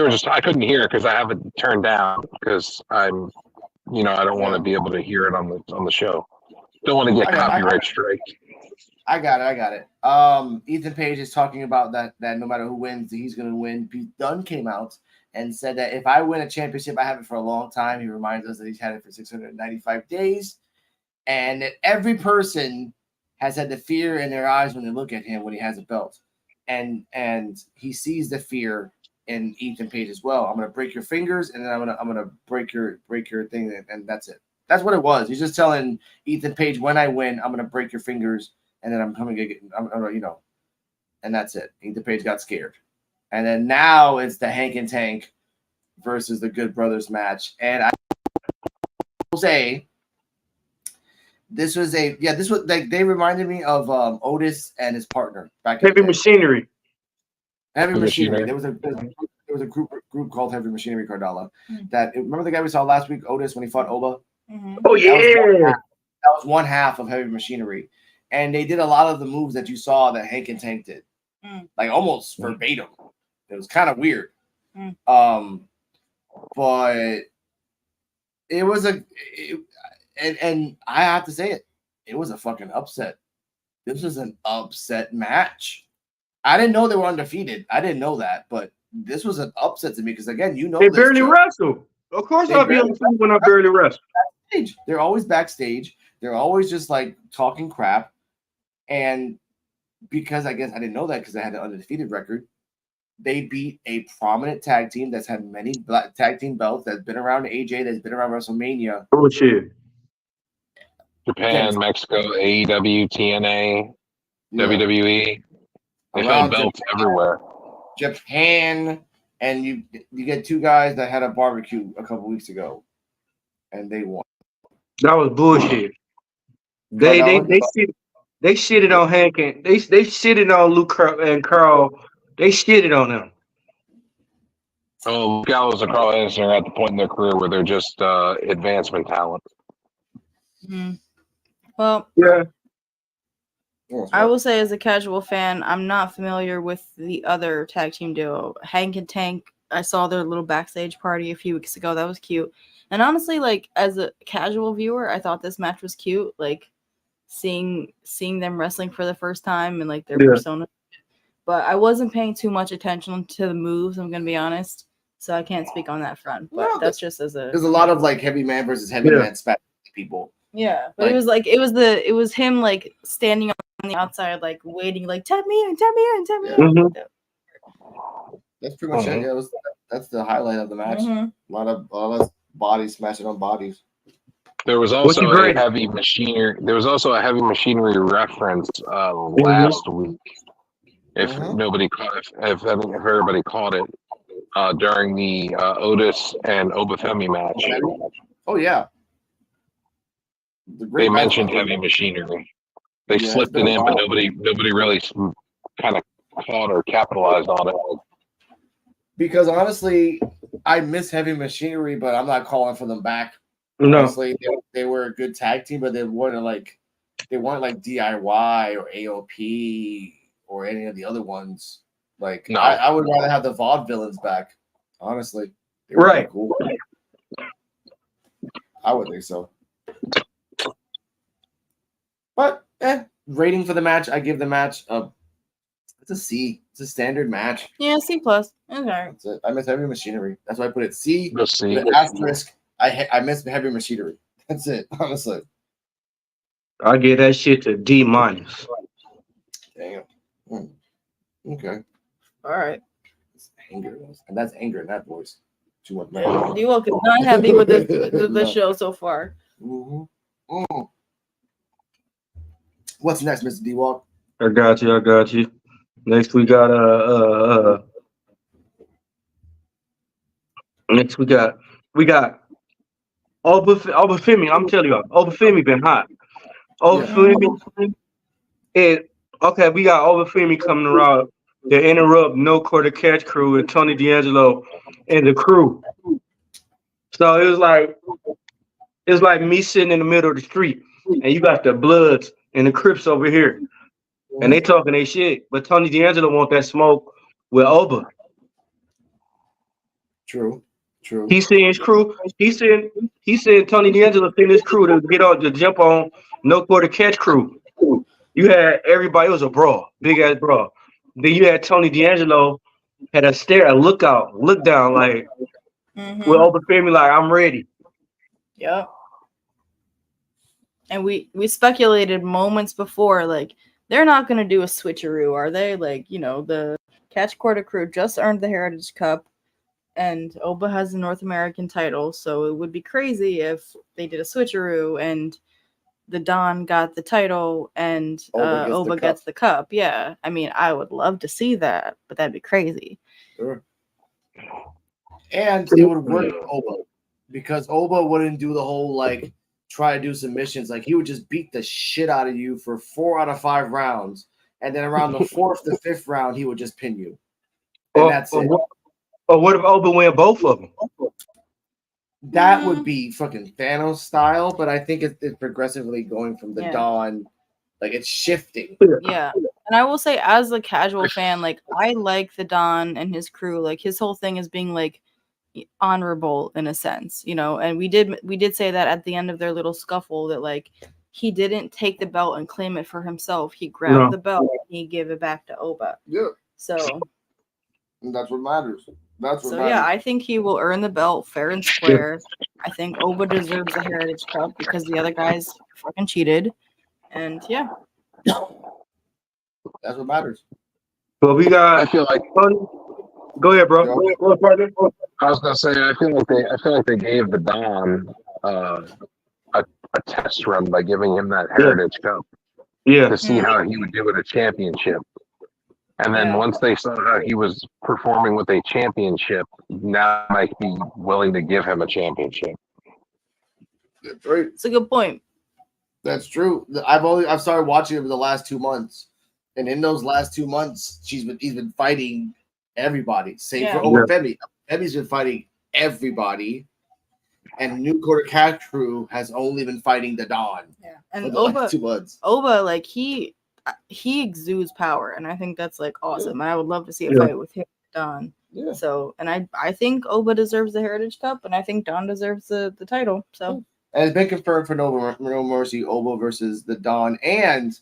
just. I couldn't hear it because I have it turned down because I'm, I don't want to be able to hear it on the show. Don't want to get copyright strike. I got it. Ethan Page is talking about that no matter who wins, he's going to win. Pete Dunne came out and said that if I win a championship, I have it for a long time. He reminds us that he's had it for 695 days, and that every person has had the fear in their eyes when they look at him when he has a belt, and he sees the fear and Ethan Page as well. I'm gonna break your fingers, and then I'm gonna break your thing, and that's it. That's what it was. He's just telling Ethan Page, when I win, I'm gonna break your fingers, and then I'm coming to get, and that's it. Ethan Page got scared, and then now it's the Hank and Tank versus the Good Brothers match, and I will say this was like, they reminded me of Otis and his partner back in Heavy the day. Machinery. Heavy Machinery. Machinery. There was a group called Heavy Machinery, Cardella. That, remember the guy we saw last week, Otis, when he fought Oba? Mhm. Oh yeah. That was one half of Heavy Machinery, and they did a lot of the moves that you saw that Hank and Tank did, like almost verbatim. It was kind of weird, but it was and I have to say it was a fucking upset. This was an upset match. I didn't know they were undefeated. I didn't know that, but this was an upset to me because, again, They this, barely Joe. wrestle. Of course, They I'll be barely on the when I barely wrestle. Backstage. They're always backstage. They're always just like talking crap. And because I guess I didn't know that because they had an undefeated record, they beat a prominent tag team that's had many black tag team belts, that's been around AJ, that's been around WrestleMania. Bullshit. Japan, Yes. Mexico, AEW, TNA, Yeah. WWE. They Around filled belts everywhere. Japan, and you get two guys that had a barbecue a couple weeks ago, and they won. That was bullshit. They shitted on Hank and they shitted on Luke and Carl. They shitted on them. Oh, Gallows and Carl Anderson are at the point in their career where they're just advancement talent. Mhm. Well, Yeah. I will say, as a casual fan, I'm not familiar with the other tag team duo, Hank and Tank. I saw their little backstage party a few weeks ago. That was cute. And honestly, like, as a casual viewer, I thought this match was cute. Like, seeing them wrestling for the first time and like their persona. But I wasn't paying too much attention to the moves, I'm gonna be honest. So I can't speak on that front. But that's just as a there's a lot of like heavy man versus heavy man spat people. Yeah, but it was him like standing on the outside, like waiting, like tap me in. Mm-hmm. That's pretty much it. Yeah, that's the highlight of the match. Mm-hmm. A lot of bodies smashing on bodies. There was also a heavy machinery. There was also a heavy machinery reference last week. If nobody caught, if everybody caught it during the Otis and Obafemi match. Oh yeah. They mentioned heavy machinery. They slipped it in, but nobody really kind of caught or capitalized on it. Because honestly, I miss heavy machinery, but I'm not calling for them back. No. Honestly, they were a good tag team, but they weren't like DIY or AOP or any of the other ones. Like, no. I would rather have the Vaudevillains back. Honestly, they were right? Cool. I would think so. But rating for the match, I give the match it's a C. It's a standard match. Yeah, C+. Okay. That's it. I miss heavy machinery. That's why I put it C. With an asterisk. I miss heavy machinery. That's it. Honestly. I give that shit to D-. Damn. Okay. All right. It's anger, and that's anger in that voice. Too much. D-Walk is not happy with the show so far. Mm-hmm. Mm. What's next, Mr. D-Walk? I got you. Next we got Obafemi. I'm telling you, Obafemi been hot. Obafemi. Okay, we got Obafemi coming around to interrupt No Quarter Catch Crew and Tony D'Angelo and the crew. So it's like me sitting in the middle of the street, and you got the Bloods and the Crips over here. And they talking their shit, but Tony D'Angelo want that smoke with Oba. True. He seeing his crew. He said Tony D'Angelo sent his crew to jump on No Quarter Catch Crew. You had everybody. It was a brawl, big ass brawl. Then you had Tony D'Angelo had a look down, like with Obafemi, like I'm ready. Yep. And we speculated moments before, like, they're not going to do a switcheroo, are they? Like, the Catch Quarter Crew just earned the Heritage Cup, and Oba has the North American title. So it would be crazy if they did a switcheroo and the Don got the title and Oba gets the cup. Yeah, I mean, I would love to see that, but that'd be crazy. Sure. And it would work with Oba because Oba wouldn't do the whole like try to do submissions. Like he would just beat the shit out of you for 4 out of 5 rounds, and then around the 4th to 5th round, he would just pin you. And that's it. Or what if Oba win both of them? That would be fucking Thanos style, but I think it's progressively going from the Yeah. Dawn, like it's shifting. Yeah. And I will say, as a casual fan, like I like the Don and his crew. Like his whole thing is being like honorable in a sense, you know. And we did say that at the end of their little scuffle that like he didn't take the belt and claim it for himself. He grabbed the belt and he gave it back to Oba. Yeah. So And that's what matters. That's what so matters. yeah, I think he will earn the belt fair and square. I think Oba deserves the Heritage Cup because the other guys fucking cheated. And yeah. That's what matters. But we I got. feel like Go ahead, bro. Go ahead, partner. I was gonna say I feel like they gave the Don a test run by giving him that Heritage Cup Yeah. to see how he would do at a championship. And then Yeah. once they saw how he was performing with a championship, now I might be willing to give him a championship. That's right. It's a good point. That's true. I've started watching him in the last 2 months, and in those last 2 months, he's been fighting everybody. Same for Oba Femi. Femi's been fighting everybody, and New Quarter Cat Crew has only been fighting the Don. Yeah. For And the last 2 months. Oba, like he exudes power, and I think that's like awesome. And I would love to see a Yeah. fight with him and Don. Yeah. So, and I think Oba deserves the Heritage Cup, and I think Don deserves the title. So, And it's been confirmed for No Mercy, Oba versus the Don, and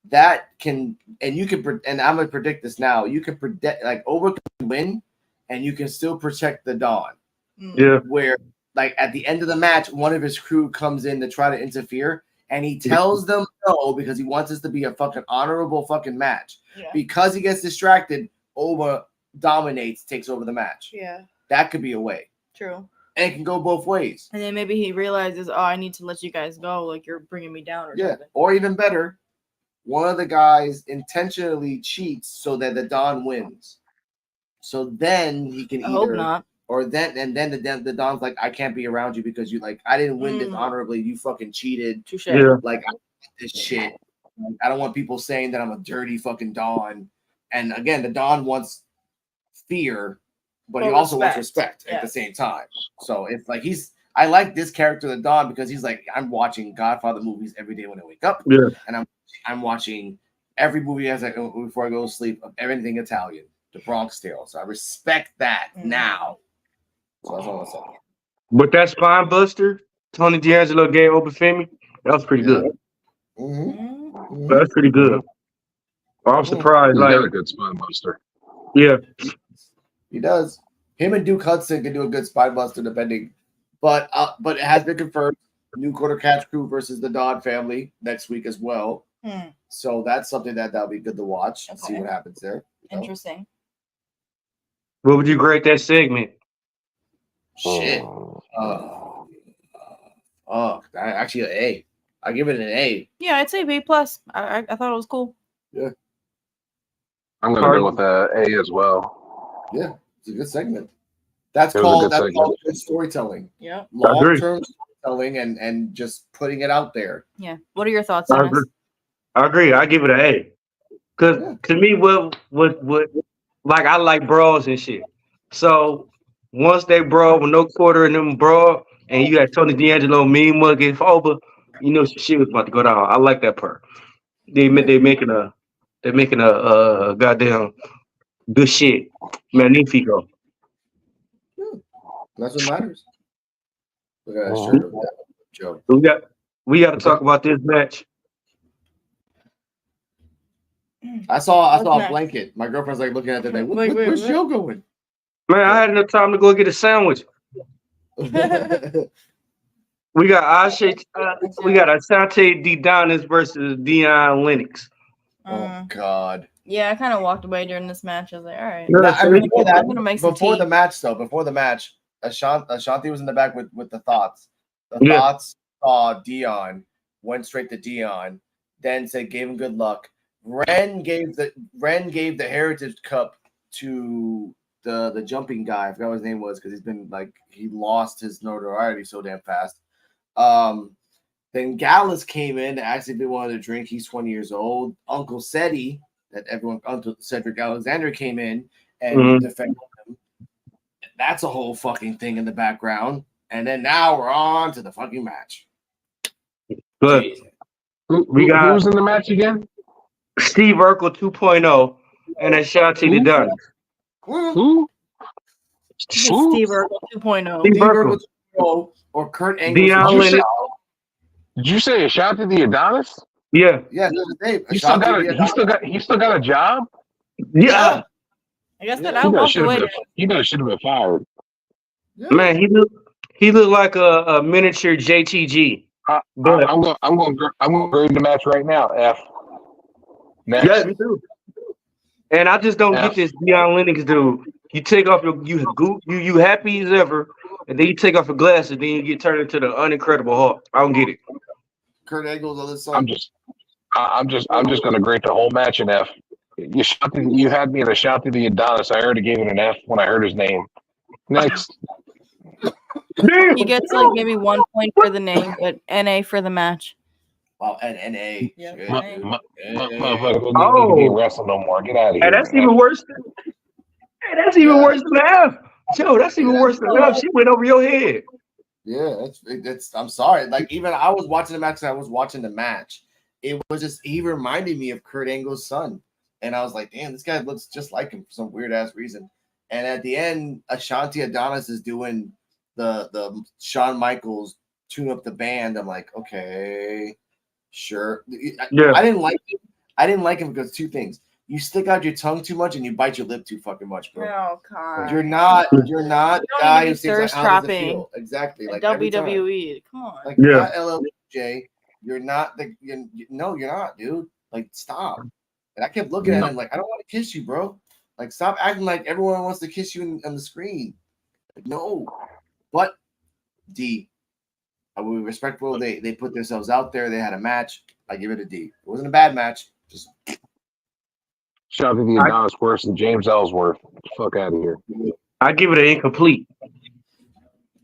that can, and you can, and I'm gonna predict this now. You can predict like Oba can win, and you can still protect the Don. Yeah. Where like at the end of the match, one of his crew comes in to try to interfere, and he tells them no because he wants this to be a fucking honorable fucking match. yeah. Because he gets distracted, Oba dominates, takes over the match. Yeah. That could be a way, True. and it can go both ways. And then maybe he realizes, oh, I need to let you guys go. Like you're bringing me down or Yeah, something. or even better, one of the guys intentionally cheats so that the Don wins. So then he can I hope either, not. or then the Don's like, I can't be around you because you like I didn't win this Mm. honorably. You fucking cheated. Touche. Yeah. Like I want this shit. I don't want people saying that I'm a dirty fucking Don. And again, the Don wants fear, but he Well, also wants respect at the Yes. same time. So it's like I like this character, the Don, because he's like, I'm watching Godfather movies every day when I wake up. Yeah. And I'm watching every movie as before I go to sleep of everything Italian, the Bronx Tale. So I respect that Mhm. now. So that's all I'm saying. But that spine buster Tony D'Angelo gave Oba Femi, that was pretty good. Mm. That's pretty good. I'm surprised. He's Like, got a good spine buster. yeah. He does. Him and Duke Hudson can do a good spine buster depending. But it has been confirmed. New Quarter Catch Crew versus the Don family next week as well. Hmm. So that's something that'll be good to watch and see Okay. what happens there. you know? Interesting. What would you grade that segment? Shit. Actually an A. I give it an A. Yeah, I'd say B plus. I thought it was cool. I'm gonna go with A as well. Yeah, it's a good segment. That's It was a called good called good storytelling. Yeah. agree. Long-term storytelling and just putting it out there. Yeah. What are your thoughts, I Dennis? agree. I agree. I give it an A. Cause Yeah. to me, what like I like brawls and shit. So once they brawl with no quarter in them brawl, and you had Tony D'Angelo mean mug it over, you know some shit was about to go down. I like that part. They're making a goddamn good shit. Magnifico. That's what matters. Look at that shirt over there, Joe. We got to talk about this match. I saw What's a next? blanket. My girlfriend's like looking at it. Like, Wait, where's what? Joe going? Man, I had enough time to go get a sandwich. We got Asante D. Donis versus Dion Lennox. Oh God. Yeah, I kind of walked away during this match. I was like, all right. No, I mean, before I'm gonna make some tea. the match, Ashanti was in the back with the thoughts. The Yeah. thoughts saw Dion, went straight to Dion, then said gave him good luck. Ren gave the Heritage Cup to the jumping guy. I forgot what his name was because he's been like he lost his notoriety so damn fast. Then Gallus came in to actually be wanted to drink. He's 20 years old. Uncle Cedric Alexander came in and defended him. That's a whole fucking thing in the background. And then now we're on to the fucking match. But Who got- was in the match again? Steve Urkel 2.0 and Ashanti the Dunn. Who? Steve Urkel 2.0. Steve Steve Urkel. Urkel or Kurt Angle. Dion Lennox. Did you say Ashanti the Adonis? Yeah. Yeah, that's his name. He still got a job? Yeah. I guess that I walked away. He should have been fired. Yeah. Man, he looked like a miniature JTG. But I'm going to grade the match right now. F. Next. yeah, me too. And I just don't get this Dion Lennox dude. You take off you happy as ever, and then you take off your glasses, and then you get turned into the unincredible Hulk. I don't get it. Kurt Angle's on this side. I'm just going to grade the whole match an F. You had me at Ashanti the Adonis. I already gave it an F when I heard his name. Next. He gets like maybe 1 point for the name, but NA for the match. Wow, and NA. Yeah. Shit. Motherfucker doesn't need to be wrestling no more. Get out of here. Hey, that's even worse. That's even worse than F. Joe, that's even worse than F. She went over your head. Yeah, that's. I'm sorry. Like even I was watching the match. I was watching the match. It was just he reminded me of Kurt Angle's son, and I was like, damn, this guy looks just like him for some weird ass reason. And at the end, Ashanti Adonis is doing the Shawn Michaels tune up the band. I'm like, okay, sure. Yeah. I didn't like him. I didn't like him because two things. You stick out your tongue too much and you bite your lip too fucking much, bro. Oh, God. You're not the guy who sings like, how does it thirst-trapping. feel? Exactly. Like every time. WWE. Come on. Like Yeah. not LLJ. You're not no, you're not, dude. Like stop. And I kept looking at him like, I don't want to kiss you, bro. Like stop acting like everyone wants to kiss you on the screen. Like, no. But I will be respectful. They put themselves out there. They had a match. I give it a D. It wasn't a bad match. Just Shout out to the Adonis worse than James Ellsworth. Fuck out of here. I give it an incomplete.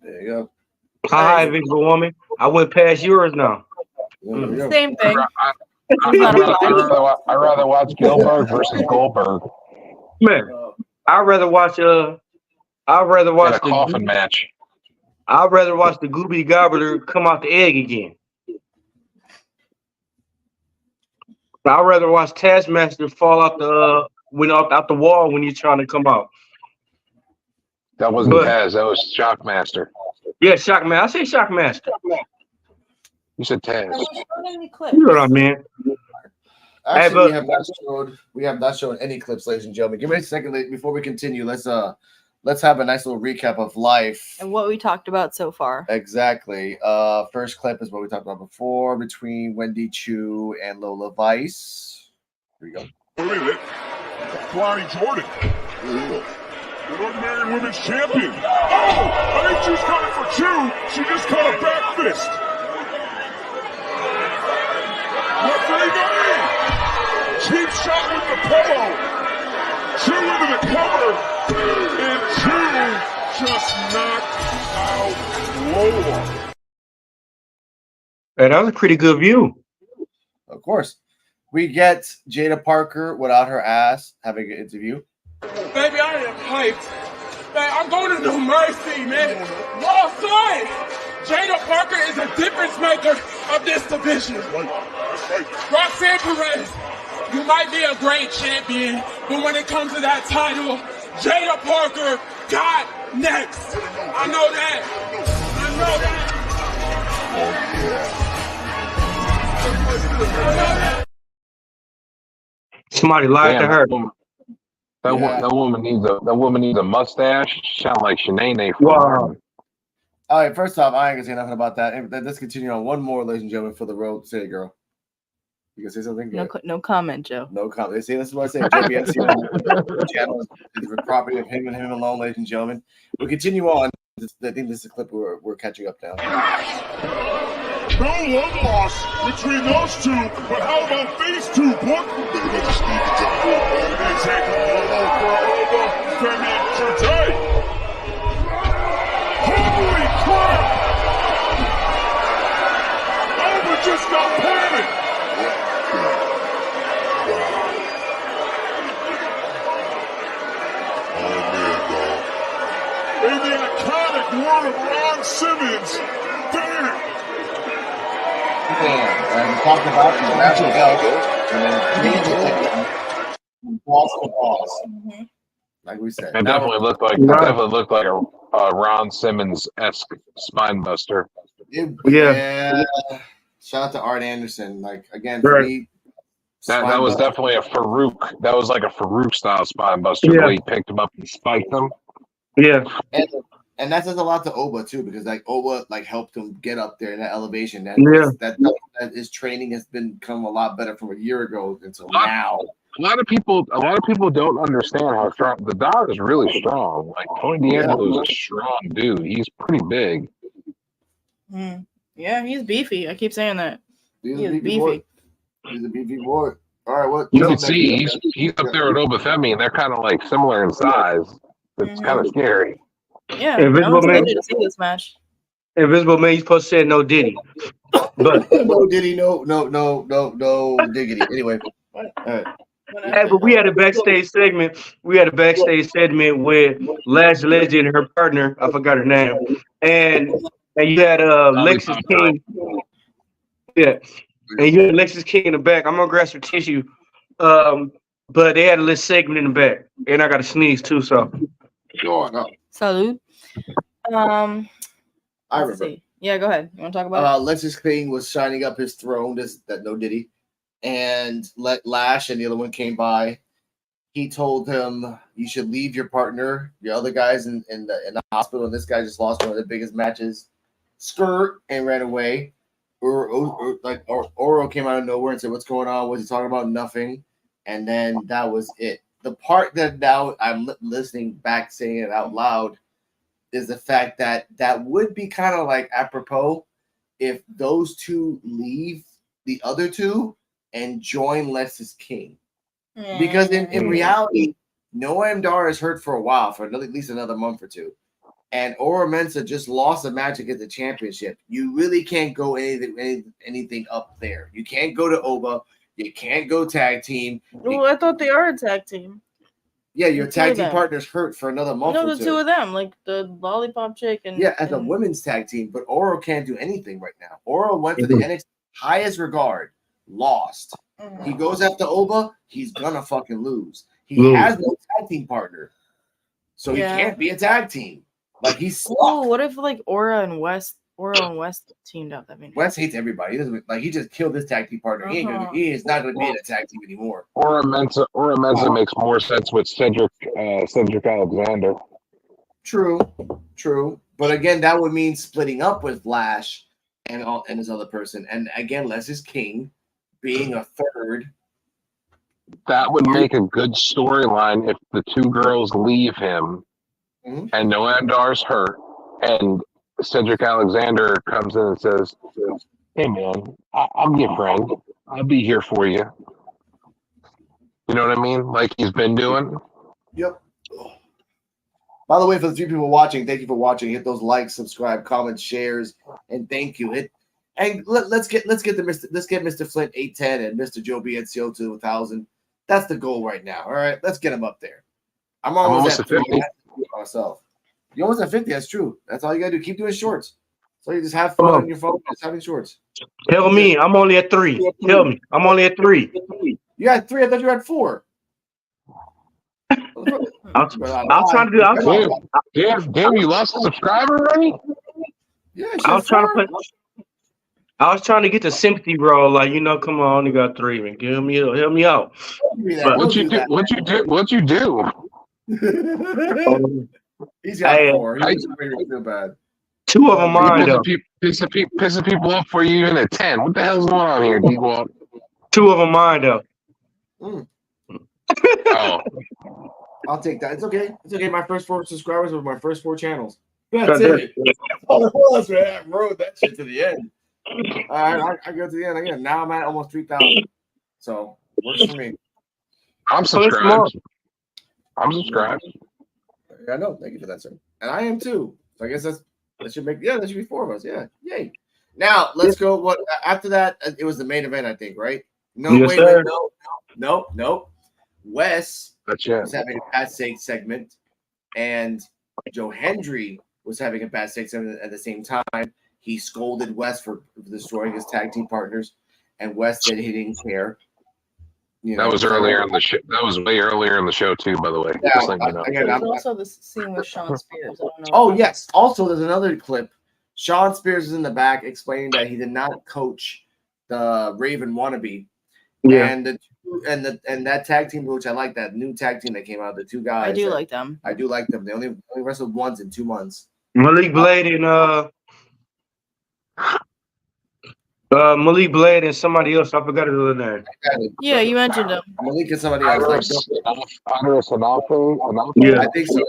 there you go. Hi, Invisible Woman. I went past yours now. There you go. Same thing. I'd rather watch Gilbert versus Goldberg Man, I'd rather watch in a coffin match. I'd rather watch the Goobie Gobbler come out the egg again. I'd rather watch Taskmaster fall out out the wall when you're trying to come out. That wasn't But- Taz. That was Shockmaster. Yeah, Shockmaster. I say Shockmaster. You said Taz. You know what I mean? Actually, but- we have not shown any clips, ladies and gentlemen. Give me a second before we continue. Let's have a nice little recap of life. And what we talked about so far. Exactly. First clip is what we talked about before between Wendy Chu and Lola Vice. Here we go. Wait a minute. Flying Jordan. The North American Women's Champion. Oh! I think she's coming for two. She just caught a back fist. Referee Murray. Cheap shot with the pomo. Two into the cover. And two just knocked out Lola. Hey, that was a pretty good view. Of course. We get Jada Parker without her ass having an interview. Baby, I am hyped. Man, I'm going to New Mercy, man. Well, son, Jada Parker is a difference maker of this division. Roxanne Perez, you might be a great champion, but when it comes to that title, Jada Parker got next. I know that. I know that. Somebody lied to her. That woman needs a mustache. Sound like Shanae from Wow. All right, first off, I ain't gonna say nothing about that. Let's continue on one more, ladies and gentlemen, for the Road City Girl. You can say something? No, no comment, Joe. No comment. See, this is what I say. JBNC channel is the property of him and him alone, ladies and gentlemen. We continue on. I think this is a clip we're catching up now. No one loss between those two, but how about these two, Book? They just need to jump and they take all for Oba, Femi, and Chute. Holy crap! Oba just got panicked! In the iconic word of Ron Simmons, damn! And we talked about the natural health, and then balls to balls, like we said. It definitely looked like a Ron Simmons-esque spine buster. Yeah. Shout out to Art Anderson. Like again, for me, that was definitely a Farouk. That was like a Farouk style spine buster. The way he picked him up and spiked him. Yeah. And that says a lot to Oba too, because like Oba like helped him get up there in that elevation. That his training has become a lot better from a year ago until now. A lot of people don't understand how strong the dog is. Really strong. Like Tony D'Angelo is a strong dude. He's pretty big. Yeah, he's beefy. I keep saying that. He's a beefy boy. He's a beefy boy. All right, what you can see he's up there with Obafemi, and they're kind of like similar in size. It's kind of scary. Yeah, Invisible Man. To see this match. Invisible Man, he's supposed to say no Diddy, but no Diddy, no diggity. Anyway, all right. Hey, but we had a backstage segment. We had a backstage segment with Lash Legend and her partner. I forgot her name, and you had Lexus King. Yeah, and you had Lexus King in the back. I'm gonna grab some tissue. But they had a little segment in the back, and I got to sneeze too. So, salute. I remember. See. Yeah, go ahead. You want to talk about it? Lexus King was shining up his throne. That no Diddy, and Lash and the other one came by. He told him you should leave your partner, your other guys in the hospital. And this guy just lost one of the biggest matches. Skirt and ran away. Oro came out of nowhere and said, "What's going on?" Was he talking about? Nothing. And then that was it. The part that now I'm listening back, saying it out loud, is the fact that would be kind of like apropos if those two leave the other two and join Lexus King. Because in reality, Noam Dar is hurt for a while, for at least another month or two. And Oro Mensah just lost a match against the championship. You really can't go anything up there. You can't go to Oba. You can't go tag team. Well, I thought they are a tag team. Yeah, your tag team partner's hurt for another month. No, the two of them, like the lollipop chick and as a women's tag team, but Oro can't do anything right now. Oro went to the NXT highest regard, lost. He goes after Oba, he's gonna fucking lose. He has no tag team partner, so he can't be a tag team. Like he's what if like Oro and West teamed up? I mean, West hates everybody. He doesn't like. He just killed his tag team partner. He is not going to be in a tag team anymore. Oro Mensah makes more sense with Cedric Alexander. True. But again, that would mean splitting up with Lash and his other person. And again, Lexus King being a third. That would make a good storyline if the two girls leave him, and Noam Dar's hurt, and Cedric Alexander comes in and says, "Hey man, I'm your friend. I'll be here for you." You know what I mean? Like he's been doing. Yep. By the way, for the few people watching, thank you for watching. Hit those likes, subscribe, comments, shares, and thank you. Let's get Mr. Flint 810 and Mr. Joe BNCO to 1,000. That's the goal right now. All right, let's get him up there. I'm almost at 50 myself. You're almost at 50. That's true. That's all you gotta do. Keep doing shorts. So you just have fun on your phone, just having shorts. Tell me, I'm only at 3. Tell me, I'm only at 3. You had 3. I thought you had 4. I'm trying to do. Damn! You lost a subscriber already? Yeah, I was trying to get the sympathy roll. Like come on, I only got 3. Man, help me out. What'd you do? He's got 4. He doesn't make me feel bad. 2 of them mine though. Pissing people off for you even at 10. What the hell's going on here, D-Walt? 2 of them mine though. Mm, Oh, I'll take that. It's okay. It's okay. My first 4 subscribers were my first 4 channels. That's God it. damn. All it was, man. I rode that shit to the end. I go to the end again. Now I'm at almost 3,000. So works for me. I'm So it's small. subscribed. I'm subscribed. I know. Thank you for that, sir. And I am too. So I guess that should make that should be 4 of us. Yeah. Yay. Now let's go. What after that? It was the main event, I think, right? No, Yes, wait, sir. no. Wes That's it. was having a Pat Sake segment, and Joe Hendry was having a Pat Sake segment at the same time. He scolded Wes for destroying his tag team partners, and Wes said he didn't care. You That was earlier in the show. That was way earlier in the show too, by the way. Yeah, Just letting you know. again, There's also the scene with Sean Spears. I don't know. Oh, yes. Also, there's another clip. Sean Spears is in the back explaining that he did not coach the Raven wannabe. Yeah. And that tag team, which I like, that new tag team that came out, the 2 guys. I do like them. I do like them. They only wrestled once in 2 months. Malik Blade and somebody else. I forgot his other name. Yeah, you mentioned them. Malik and somebody else. Yeah. I think so.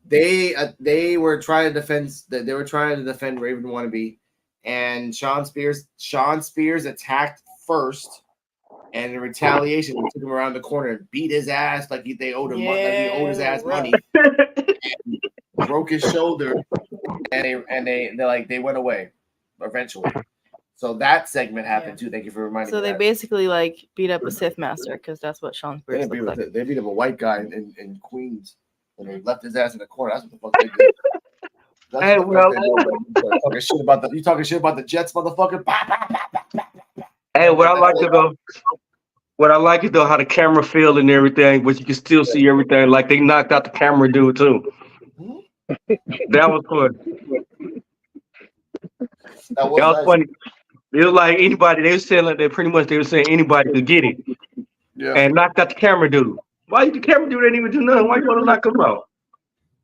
Yeah. They were trying to defend. They were trying to defend Raven wannabe, and Sean Spears attacked first, and in retaliation, they took him around the corner and beat his ass like they owed him money. Like he owed his ass money. Broke his shoulder, and they went away eventually. So that segment happened too. Thank you for reminding me. So they that. basically like beat up a Sith master because that's what Sean They Spears looks like. beat up a white guy in Queens, and they left his ass in the corner. That's what the fuck they did. That's Hey, what the fuck they did. Talking shit about you talking shit about the Jets, motherfucker. Bah, bah, bah, bah, bah, bah. Hey, what I like is though how the camera feel and everything, but you can still see everything. Like they knocked out the camera dude too. That was fun. That That was nice. funny. It was like anybody. They were saying like they were saying anybody could get it, Yeah, and knocked out the camera dude. Why the camera dude didn't even do nothing? Why you want to knock him out?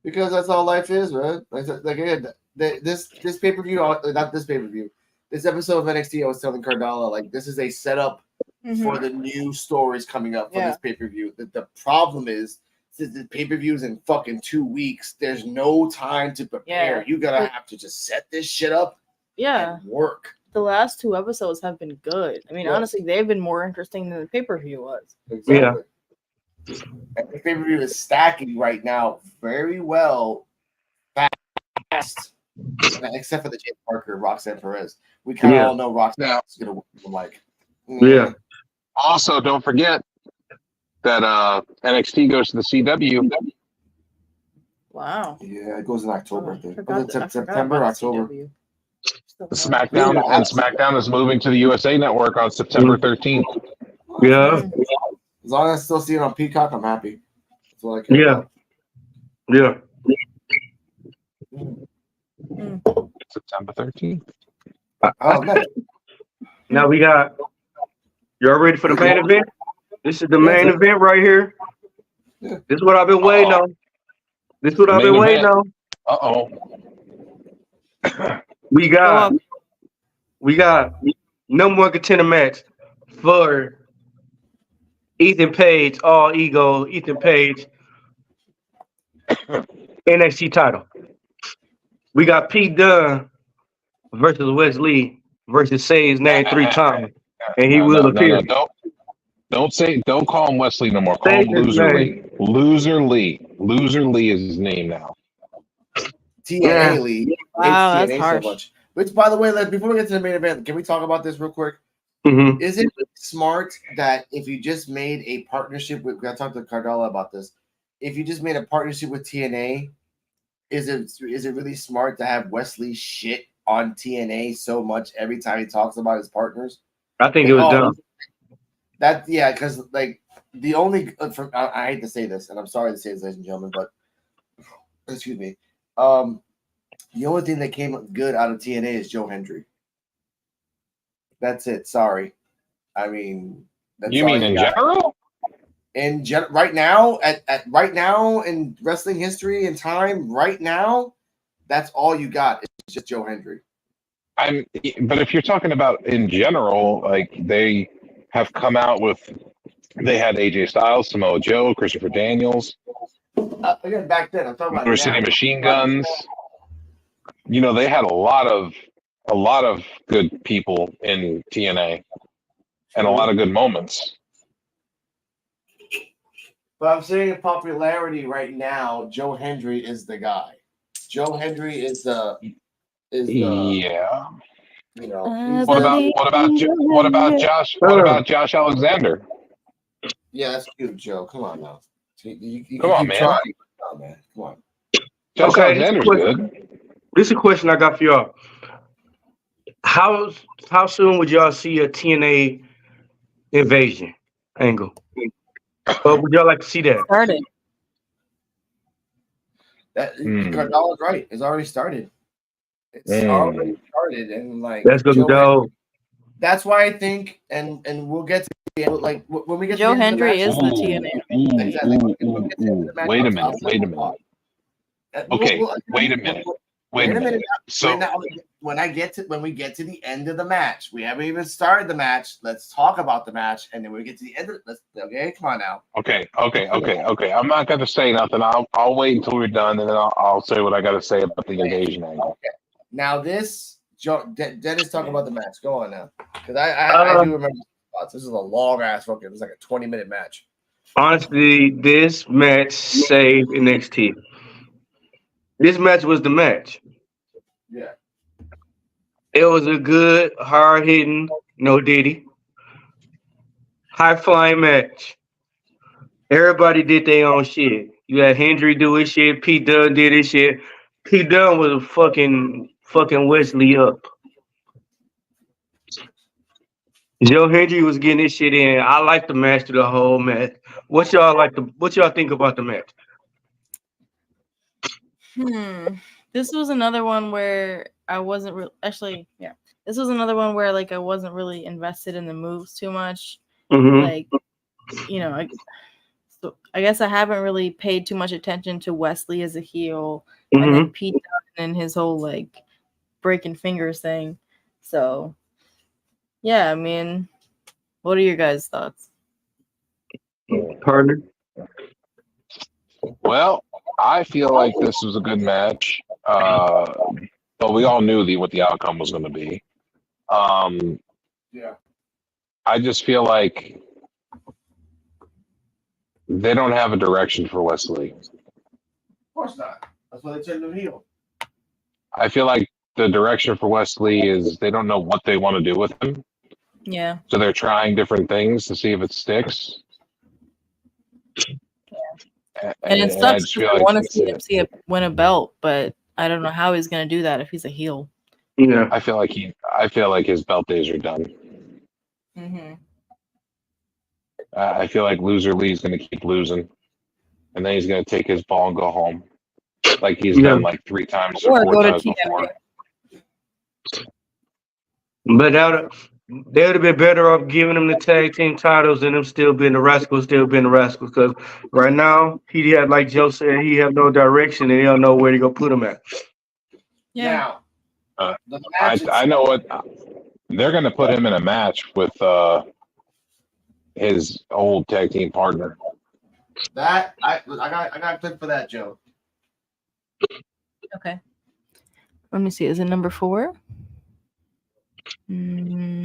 because that's all life is, right? Like again, this pay per view, not this pay per view. This episode of NXT, I was telling Cardala, like this is a setup for the new stories coming up for Yeah. this pay per view. The problem is, since the pay per view is in fucking 2 weeks, there's no time to prepare. Yeah. You gotta have to just set this shit up Yeah, and work. the last 2 episodes have been good. I mean, Yeah. honestly, they've been more interesting than the pay-per-view was. Exactly. And the pay per view is stacking right now very well, fast. Except for the Jake Parker, Roxanne Perez. We kind of Yeah. all know Roxanne Yeah. is gonna win. Like, Yeah. Also, don't forget that NXT goes to the CW. Wow. Yeah, it goes in October. I I think. forgot Was that- it I forgot September, about October. CW. SmackDown is moving to the USA Network on September 13th. Yeah. As long as I still see it on Peacock, I'm happy. That's what I care Yeah. about. Yeah. September 13th. Oh, nice. Now we got. Y'all ready for the main event? This is the main event right here. Yeah. This is what I've been waiting on. This is what I've Main been waiting event. on. Uh-oh. We got number 1 contender match for Ethan Page, All Ego, Ethan Page, NXT title. We got Pete Dunne versus Wesley versus say his name 3 times, and he will appear. Don't call him Wesley no more. Call Say him his Loser Lee. name. Loser Lee. Loser Lee is his name now. TNA League. Wow, hates that's TNA harsh. so much. Which, by the way, before we get to the main event, can we talk about this real quick? Mhm. Is it smart that if you just made a partnership with, I talked to Cardella about this, if you just made a partnership with TNA, is it really smart to have Wesley shit on TNA so much every time he talks about his partners? I think it was dumb. Because like the only I hate to say this, and I'm sorry to say this, ladies and gentlemen, but excuse me. The only thing that came good out of TNA is Joe Hendry. That's it. Sorry. I mean, that's You all mean in got. general? Right now, at right now in wrestling history and time, right now, that's all you got. It's just Joe Hendry. But if you're talking about in general, like they have come out with. They had AJ Styles, Samoa Joe, Christopher Daniels, Again, back then, I'm talking about Motor City now. Machine Guns. You know, they had a lot of good people in TNA and a lot of good moments. But I'm saying in popularity right now, Joe Hendry is the guy. Joe Hendry is the Yeah. you know. What about Josh Alexander? Yeah, that's cute, Joe. Come on now. You Come on, keep man. trying. Come on, man. Come on. Josh Okay, Alexander's good. This is a question I got for y'all. How soon would y'all see a TNA invasion angle? Or would y'all like to see that? Started. Cardano's right. It's already started. It's already started, and like That's gonna be dope. That's why I think, and we'll get to the end, like when we get Joe to the end of the Hendry match, is the TNA. Exactly. When we get to the end of the match, Wait a I'll minute. say my thought. Okay, We'll- wait a minute. Wait a minute. So When we get to the end of the match, we haven't even started the match. Let's talk about the match, and then when we get to the end of it, okay, come on now. Okay. I'm not gonna say nothing. I'll wait until we're done, and then I'll say what I gotta say about the invasion angle. Okay. Now this, Dennis, talk about the match. Go on now, because I do remember spots. This is a long ass fucking. It was like a 20-minute match. Honestly, this match saved NXT. This match was the match. Yeah. It was a good, hard-hitting, no Diddy, high-flying match. Everybody did their own shit. You had Hendry do his shit. Pete Dunne did his shit. Pete Dunne was fucking Wesley up. Joe Hendry was getting his shit in. I liked the match through the whole match. What y'all think about the match? This was another one where I wasn't this was another one where like I wasn't really invested in the moves too much. Mm-hmm. Like, you know, I guess I haven't really paid too much attention to Wesley as a heel, and then Pete Dunne and his whole like breaking fingers thing. So, yeah, I mean, what are your guys' thoughts? Partner. Well, I feel like this was a good match, but we all knew what the outcome was going to be. Yeah. I just feel like they don't have a direction for Wesley. Of course not. That's why they turned him heel. I feel like the direction for Wesley is they don't know what they want to do with him. Yeah. So they're trying different things to see if it sticks. And it sucks because I want to see him win a belt, but I don't know how he's going to do that if he's a heel. Yeah. I feel like his belt days are done. Mm-hmm. I feel like Loser Lee's going to keep losing, and then he's going to take his ball and go home, like he's done like 3 times or 4 times before. But they would have been better off giving them the tag team titles and them still being the Rascals, because right now he had, like Joe said, he have no direction and he don't know where to go put him at. Yeah. Now, I know what they're going to put him in a match with his old tag team partner. That I got a clip for that, Joe. Okay. Let me see. Is it number 4? Hendry,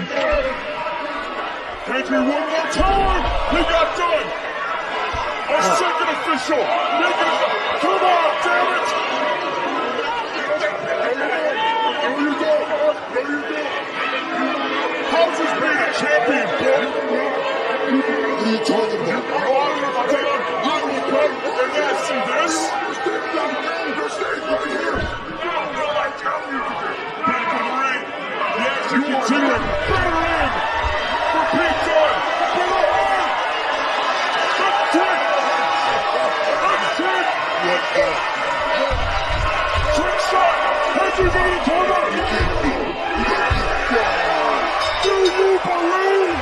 one more time. He got done. A second official. Come on, damn it. There you go. How's this being a champion, boy? What are you talking about? And yeah, see this? You're staying right here. No, I tell you to do. Back in the ring. The action continuing. Better in. For Pete Dunne. For the win. That's it. Trick shot. Hendry made it over. Do you believe?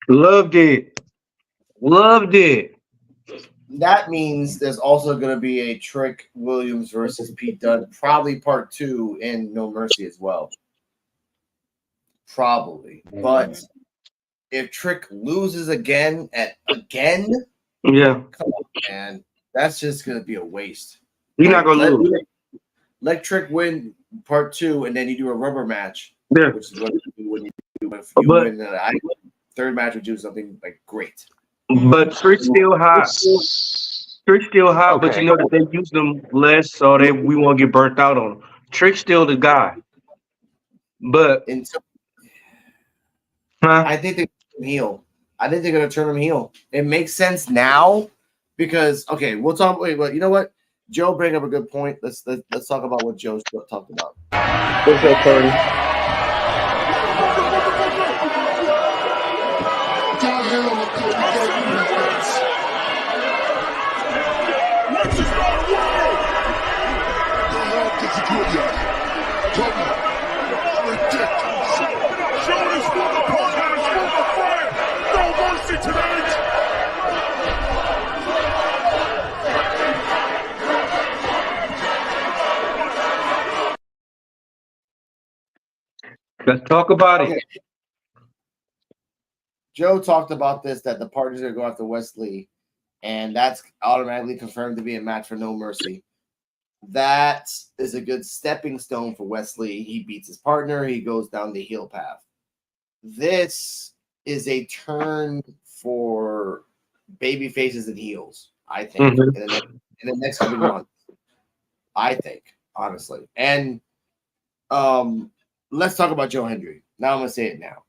Loved it. That means there's also going to be a Trick Williams versus Pete Dunne, probably part 2 in No Mercy as well. Probably. But if Trick loses again, Yeah, come on, man. That's just gonna be a waste. you're not gonna lose. Let Trick win part 2, and then you do a rubber match, Yeah, which is what you do when you if you But- win. Third match would do something like great. but Trick's still hot. Trick's still hot, but Okay. you know that they use them less, so we won't get burnt out on them. Trick's still the guy. But And so huh? I think they're gonna turn him heel. I think they're gonna turn him heel. It makes sense now because okay, we'll talk. Wait, but you know what? Joe bring up a good point. Let's talk about what Joe talked about. What's up, Curry? What's his not world? The hell did you do yet? Come on. Ridiculous. Showing his former partner, his former friend. No mercy tonight. Let's talk about it. Joe talked about this that the parties are going to go after Wesley, and that's automatically confirmed to be a match for No Mercy. That is a good stepping stone for Wesley. He beats his partner, he goes down the heel path. This is a turn for baby faces and heels, I think, Mhm. in the next coming months. I think, honestly. And let's talk about Joe Hendry. Now I'm gonna say it now.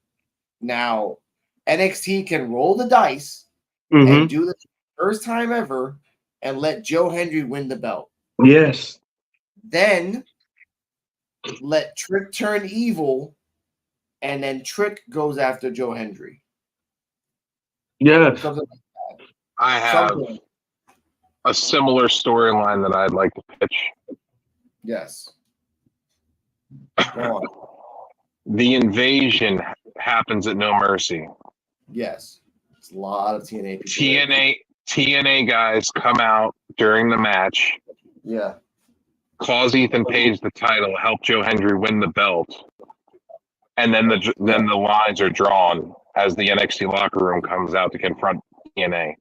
Now, NXT can roll the dice Mm-hmm. and do this first time ever and let Joe Hendry win the belt. Yes. Then let Trick turn evil, and then Trick goes after Joe Hendry. Yes. Something I have something. a similar storyline that I'd like to pitch. Yes. Go on. The invasion happens at No Mercy. Yes. It's a lot of TNA people. there. TNA guys come out during the match, Yeah. cause Ethan Page the title, help Joe Hendry win the belt, and then the lines are drawn as the NXT locker room comes out to confront TNA.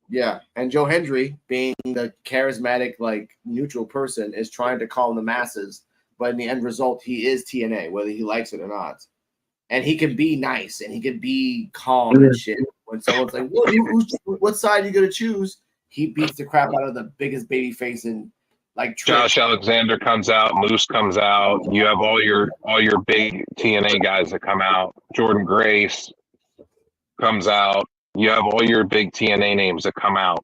Yeah. And Joe Hendry, being the charismatic, like neutral person, is trying to calm the masses, but in the end result, he is TNA, whether he likes it or not. And he can be nice and he can be calm and shit. When someone's like, what side are you gonna choose? He beats the crap out of the biggest baby face in like Trick. Josh Alexander comes out, Moose comes out. You have all your big TNA guys that come out. Jordan Grace comes out. You have all your big TNA names that come out.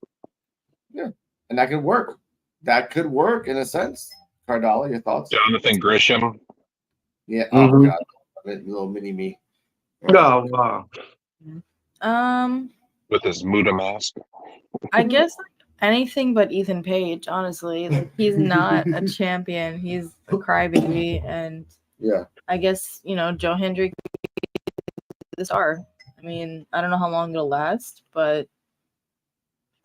And that could work. That could work in a sense. Cardala, your thoughts? Jonathan Grisham. Yeah. Mhm. Oh god, little mini me. Oh, wow. With his Muda mask. I guess anything but Ethan Page, honestly. Like, he's not a champion. He's a crybaby, and Yeah. I guess, Joe Hendry could be the star. I mean, I don't know how long it'll last, but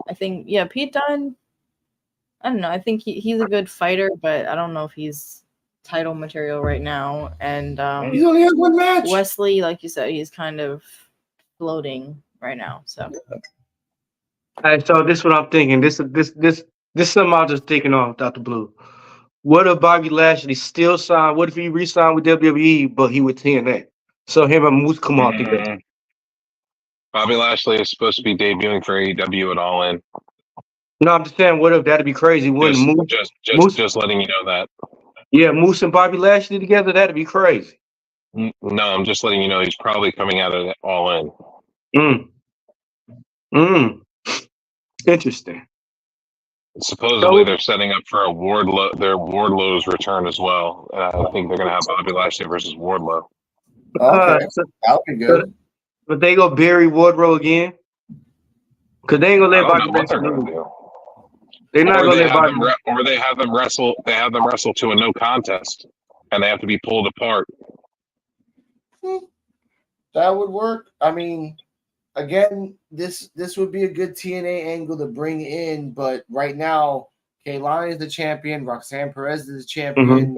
I think, Pete Dunne, I don't know. I think he's a good fighter, but I don't know if he's title material right now. And He's only had one match. Wesley, like you said, he's kind of floating right now. So All right, so this is what I'm thinking. This is something I'm just thinking off out the blue. What if Bobby Lashley still signed? What if he re-signed with WWE, but he with TNA? So him and Moose come out together. Bobby Lashley is supposed to be debuting for AEW at All In. No, I'm just saying, what if that'd be crazy? Wouldn't Moose? Just letting you know that. Yeah, Moose and Bobby Lashley together, that'd be crazy. No, I'm just letting you know he's probably coming out of All In. Interesting. Supposedly they're setting up for Wardlow's return as well. I think they're going to have Bobby Lashley versus Wardlow. Okay. That'll be good. But they go bury Wardlow again? Because they ain't going to let I don't Bobby know what they're Lashley going to lose. do. They're not going to let Bobby. Or they have them wrestle. They have them wrestle to a no contest, and they have to be pulled apart. That would work. I mean, again, this would be a good TNA angle to bring in, but right now, Kaylani is the champion, Roxanne Perez is the champion.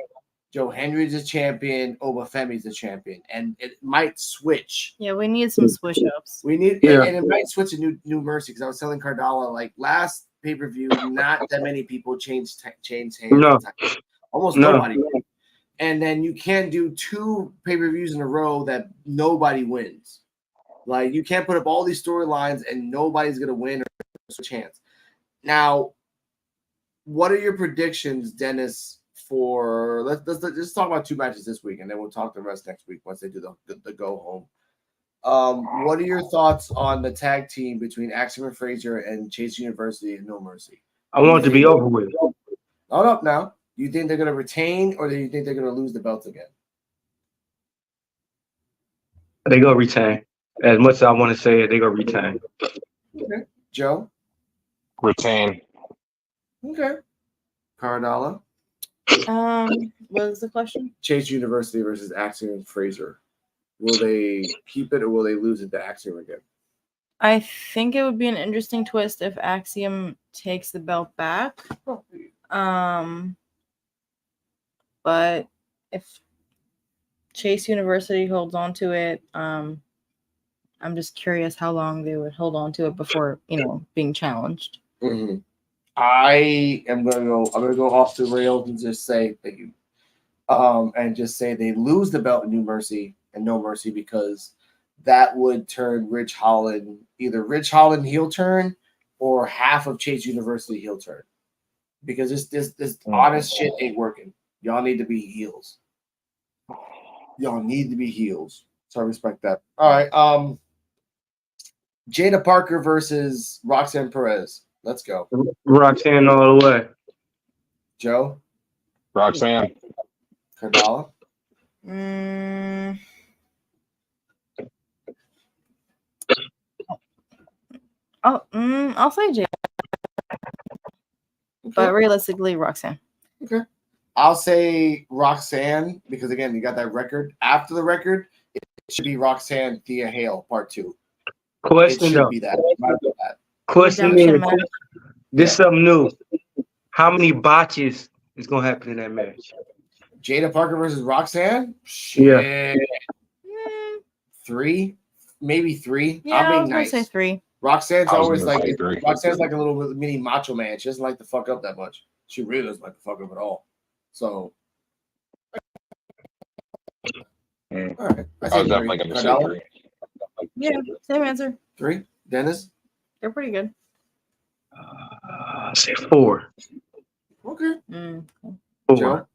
Joe Henry's a champion, Obafemi's a champion, and it might switch. Yeah, we need some switch ups. We need, Yeah. and it might switch to New Mercy because I was telling Cardala like last pay-per-view, not that many people changed hands. No. Almost No. nobody. Did. And then you can't do 2 pay-per-views in a row that nobody wins. Like you can't put up all these storylines and nobody's gonna win or a chance. Now, what are your predictions, Dennis? For let's talk about 2 matches this week, and then we'll talk the rest next week once they do the go home. What are your thoughts on the tag team between Axiom and Fraser and Chase University and No Mercy? I want it to be over with. Hold up now. Do you think they're going to retain, or do you think they're going to lose the belts again? They go retain. As much as I want to say it, they go retain. Okay. Joe? Retain. Okay. Cardala? What was the question? Chase University versus Axiom and Fraser. Will they keep it or will they lose it to Axiom again? I think it would be an interesting twist if Axiom takes the belt back. But if Chase University holds on to it, I'm just curious how long they would hold on to it before, being challenged. Mm-hmm. I'm gonna go off the rails and just say thank you. And just say they lose the belt in New Mercy and No Mercy because that would turn Ridge Holland heel turn or half of Chase University heel turn. Because this honest shit ain't working. Y'all need to be heels. Y'all need to be heels. So I respect that. All right. Jada Parker versus Roxanne Perez. Let's go. Roxanne all the way. Joe? Roxanne. Cardala? I'll say Jada. But realistically, Roxanne. Okay. I'll say Roxanne because, again, you got that record. After the record, it should be Roxanne Thea Hale Part 2. Question It though. should be that. Question Redemption is, match. this something new. How many botches is gonna happen in that match? Jada Parker versus Roxanne? Shit. Yeah. 3? Maybe 3. Yeah, I'm I being was gonna nice. say 3. Roxanne's I was always gonna like say 3. Roxanne's like a little mini macho man. She doesn't like to fuck up that much. She really doesn't like to fuck up at all. So all right. I was definitely going to say 3. Yeah, same answer. 3. Dennis? They're pretty good. Say 4. Okay. 4. Joe?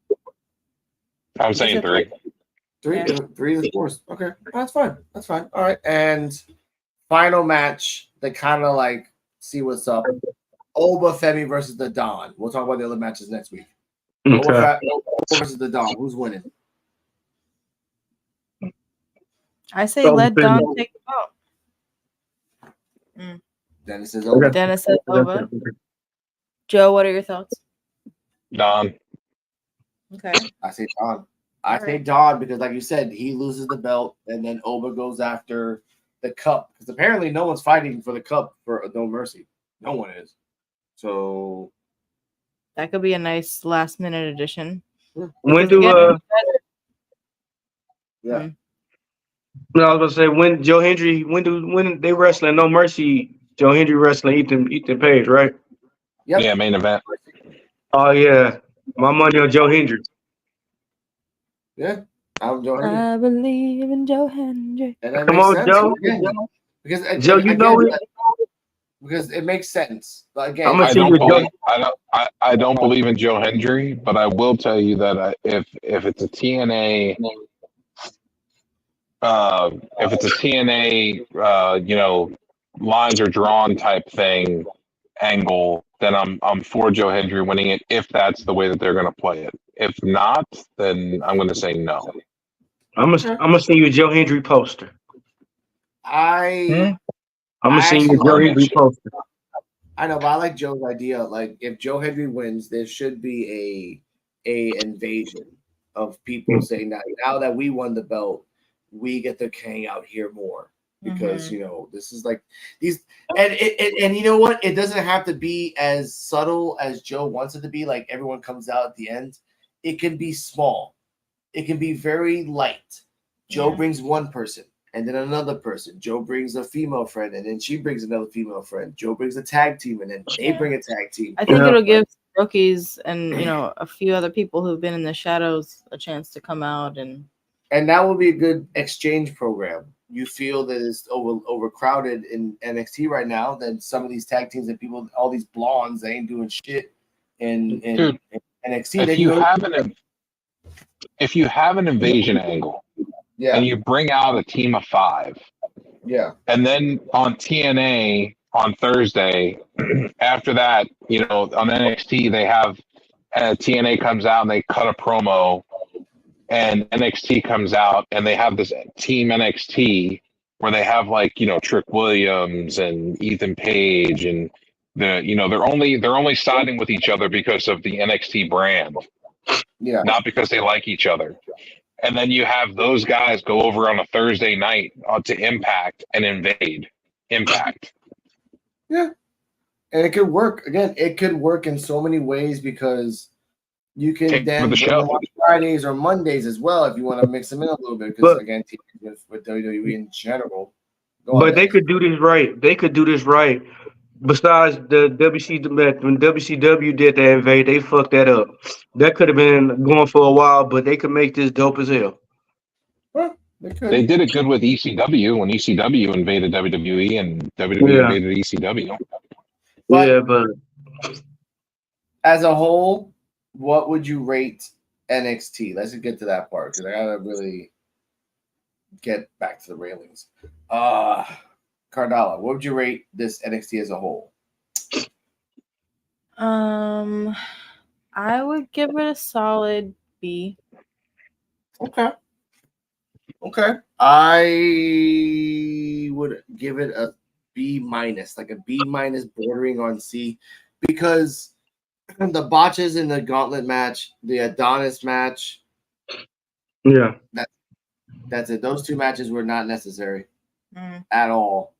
I'm saying 3. 3? Yeah. 3 is 4. Okay. That's fine. All right. And final match, they kind of like see what's up. Oba Femi versus the Don. We'll talk about the other matches next week. Okay. Oba versus the Don. Who's winning? I say So let then- Don take the belt. Dennis is over. Dennis says over. Joe, what are your thoughts? Don. Okay. I say Don. I All say right. Don because, like you said, he loses the belt, and then Oba goes after the cup because apparently no one's fighting for the cup for No Mercy. No one is. So That could be a nice last minute addition. When Because do again, yeah, no, I was gonna say when Joe Hendry when they wrestling No Mercy, Joe Hendry wrestling Ethan Page, right? Yep. Yeah, main event. Oh yeah. My money on Joe Hendry. yeah. I'm Joe Hendry. I believe in Joe Hendry. And that Come makes on, sense. Joe. Again, because Joe, you know it. because it makes sense. But again, I'm gonna I see don't you, believe I don't believe in Joe Hendry, but I will tell you that if it's a TNA lines are drawn type thing angle, then I'm for Joe Hendry winning it if that's the way that they're going to play it. If not, then I'm going to say no. I'm gonna see you a Joe Hendry poster. I I'm gonna see you a actually Joe love Hendry that shit. poster. I know, but I like Joe's idea. Like, if Joe Hendry wins, there should be a invasion of people saying that now that we won the belt, we get to hang out here more because this is like these and you know what? It doesn't have to be as subtle as Joe wants it to be. Like everyone comes out at the end. It can be small. it can be very light. Joe Yeah. brings one person and then another person. Joe brings a female friend and then she brings another female friend. Joe brings a tag team and then they bring a tag team. I think Yeah. it'll give rookies and a few other people who've been in the shadows a chance to come out and And that will be a good exchange program. You feel that it's overcrowded in NXT right now, then some of these tag teams and people, all these blondes, they ain't doing shit in Dude, NXT. if They you can go to- if you have an invasion angle yeah, and you bring out a team of 5, yeah, and then on TNA on Thursday, after that, on NXT they have TNA comes out and they cut a promo, and NXT comes out and they have this team NXT where they have Trick Williams and Ethan Page, and they're only siding with each other because of the NXT brand, yeah. not because they like each other. And then you have those guys go over on a Thursday night to Impact and invade Impact. And it could work. Again, it could work in so many ways because you can Take then for the bring show. them on Fridays or Mondays as well if you want to mix them in a little bit. Because again, with WWE in general, But they could do this right. They could do this right. Besides the when WCW did that invade, they fucked that up. That could have been going for a while, but they could make this dope as hell. They could. They did it good with ECW when ECW invaded WWE and WWE Yeah. invaded ECW. But- Yeah, but As a whole, what would you rate NXT? Let's get to that part because I gotta really get back to the railings. Cardala, what would you rate this NXT as a whole? I would give it a solid B. Okay. I would give it a B minus, like a B minus bordering on C, because the botches in the gauntlet match, the Adonis match, yeah. that's it. Those two matches were not necessary Mm. at all.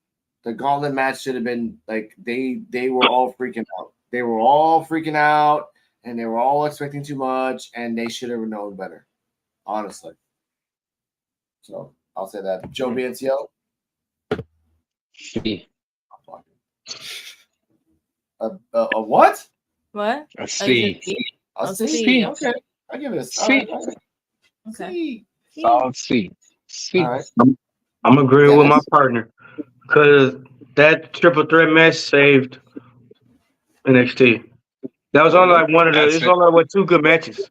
The gauntlet match should have been like they were all freaking out. They were all freaking out and they were all expecting too much and they should have known better, honestly. So I'll say that. Joe Biancio. C. A what? What? A C. A Oh, C. C. Okay. I give it a C. Okay. C. Solid C. C. All right. I'm agreeing with my Dennis? partner because that triple threat match saved NXT. That was only like one of the. That's It's it. only like 2 good matches.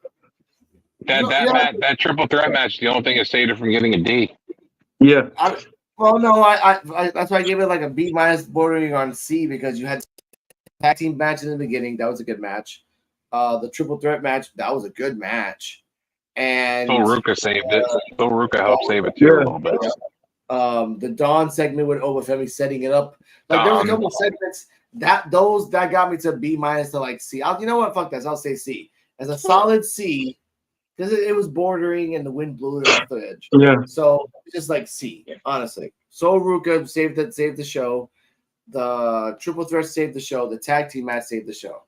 That triple threat match, the only thing that saved it from getting a D. Yeah, Well, no, I that's why I gave it like a B minus bordering on C because you had tag team match in the beginning. That was a good match. The triple threat match, that was a good match. And Phil Ruka saved it. Phil Ruka helped save it too a little bit. the Dawn segment with Obafemi setting it up. Like there was a couple of segments that got me to B minus to like C. You know what? Fuck that. I'll say C. As a solid C, because it was bordering and the wind blew it off the edge. yeah. So just like C, honestly. So Ruka saved the show. The triple threat saved the show. The tag team match saved the show.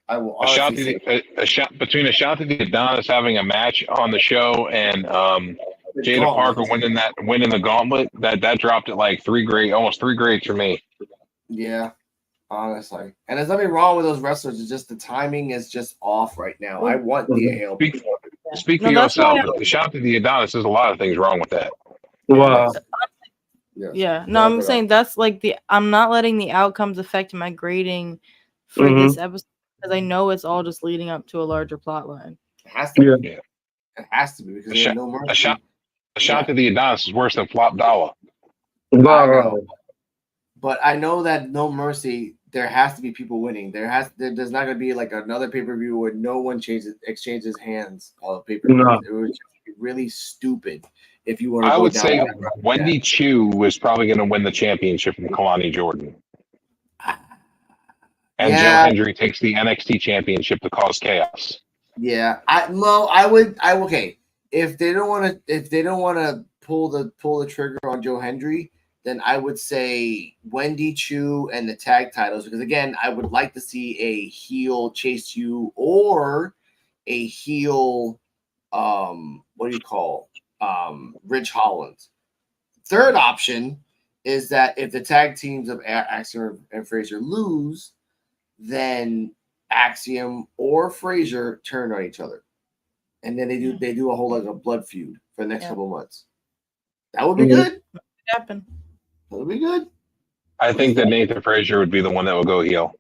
I will A shot honestly to say the, a shot between the Adonis having a match on the show and Jada Parker winning the gauntlet, that dropped it like almost 3 grades for me. Yeah, honestly. And there's nothing wrong with those wrestlers. It's just the timing is just off right now. I want the AL. Speak for No, that's yourself. why The shot to the Adonis, there's a lot of things wrong with that. Wow. Yes. Yeah. No, I'm saying that's like I'm not letting the outcomes affect my grading for Mhm. this episode because I know it's all just leading up to a larger plot line. It has to be. Yeah. It has to be because A there's shot- no mercy. A shot to the Adonis is worse than Flop Dollar. I Wow. know. But I know that No Mercy, there has to be people winning. There's not going to be like another pay-per-view where no one exchanges hands on pay-per-view. No. It would just be really stupid if you want to I go would down say that route. Wendy Chu was probably going to win the championship from Kalani Jordan. And Yeah. Joe Hendry takes the NXT championship to cause chaos. Yeah, okay. If they don't want to pull the trigger on Joe Hendry, then I would say Wendy Chu and the tag titles, because again, I would like to see a heel Chase U or a heel what do you call Ridge Holland. Third option is that if the tag teams of Axiom and Frazier lose, then Axiom or Frazier turn on each other, and then they do a whole like a blood feud for the next couple months. That would be good. Happen. That would be good. I think that Nathan Frazier would be the one that will go heel.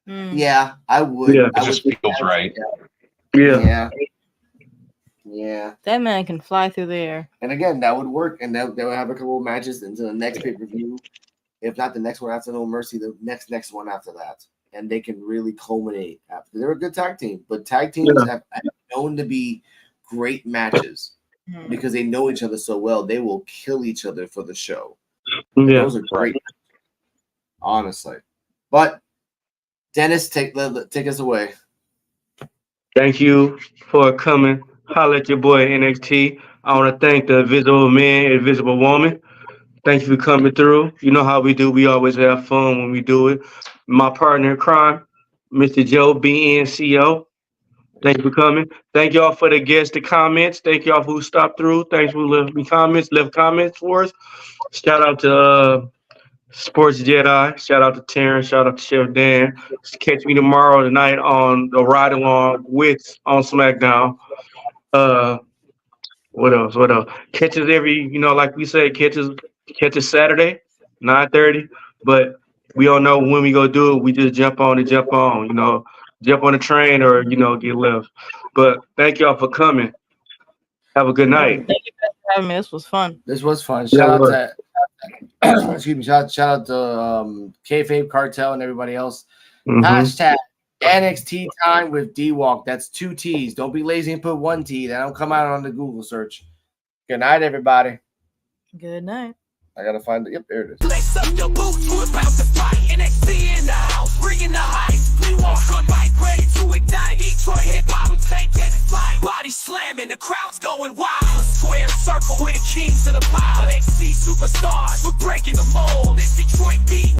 Yeah, I would. Yeah. It just feels right. Yeah. Yeah. That man can fly through the air. And again, that would work, and they would have a couple of matches into the next pay-per-view. If not the next one after No Mercy, the next one after that. And they can really culminate after. They're a good tag team, but tag teams have known to be great matches because they know each other so well. They will kill each other for the show. Yeah. Those are great, honestly. But Dennis, take us away. Thank you for coming. Holla at your boy NXT. I want to thank the Invisible Man, Invisible Woman. Thank you for coming through. You know how we do. We always have fun when we do it. My partner in crime, Mr. Joe BNCO. Thank you for coming. Thank y'all for the guests, the comments. Thank y'all who stopped through. Thanks for leaving comments. Left comments for us. Shout out to Sports Jedi. Shout out to Terrence. Shout out to Chef Dan. Catch me tomorrow night on the Ride Along on SmackDown. What else? Catch us every, like we say, catch us Saturday, 9:30. But we don't know when we go do it. We just jump on, jump on the train or, get left. But thank y'all for coming. Have a good night. Thank you guys for having me. This was fun. This was fun. Shout out to excuse me. Shout out to Kayfabe Cartel and everybody else. Hashtag NXT time with D-Walk. That's 2 T's. Don't be lazy and put 1 T. That don't come out on the Google search. Good night, everybody. Good night. I gotta find it. Yep, there it is. Lace up your boots, we're about to fight. NXT in the house, bringing the ice. We walk on bike, ready to ignite. Detroit hip hop, we take it fly. Body slamming, the crowd's going wild. A square circle with the kings of the pile. NXT superstars, we're breaking the mold. It's Detroit beat.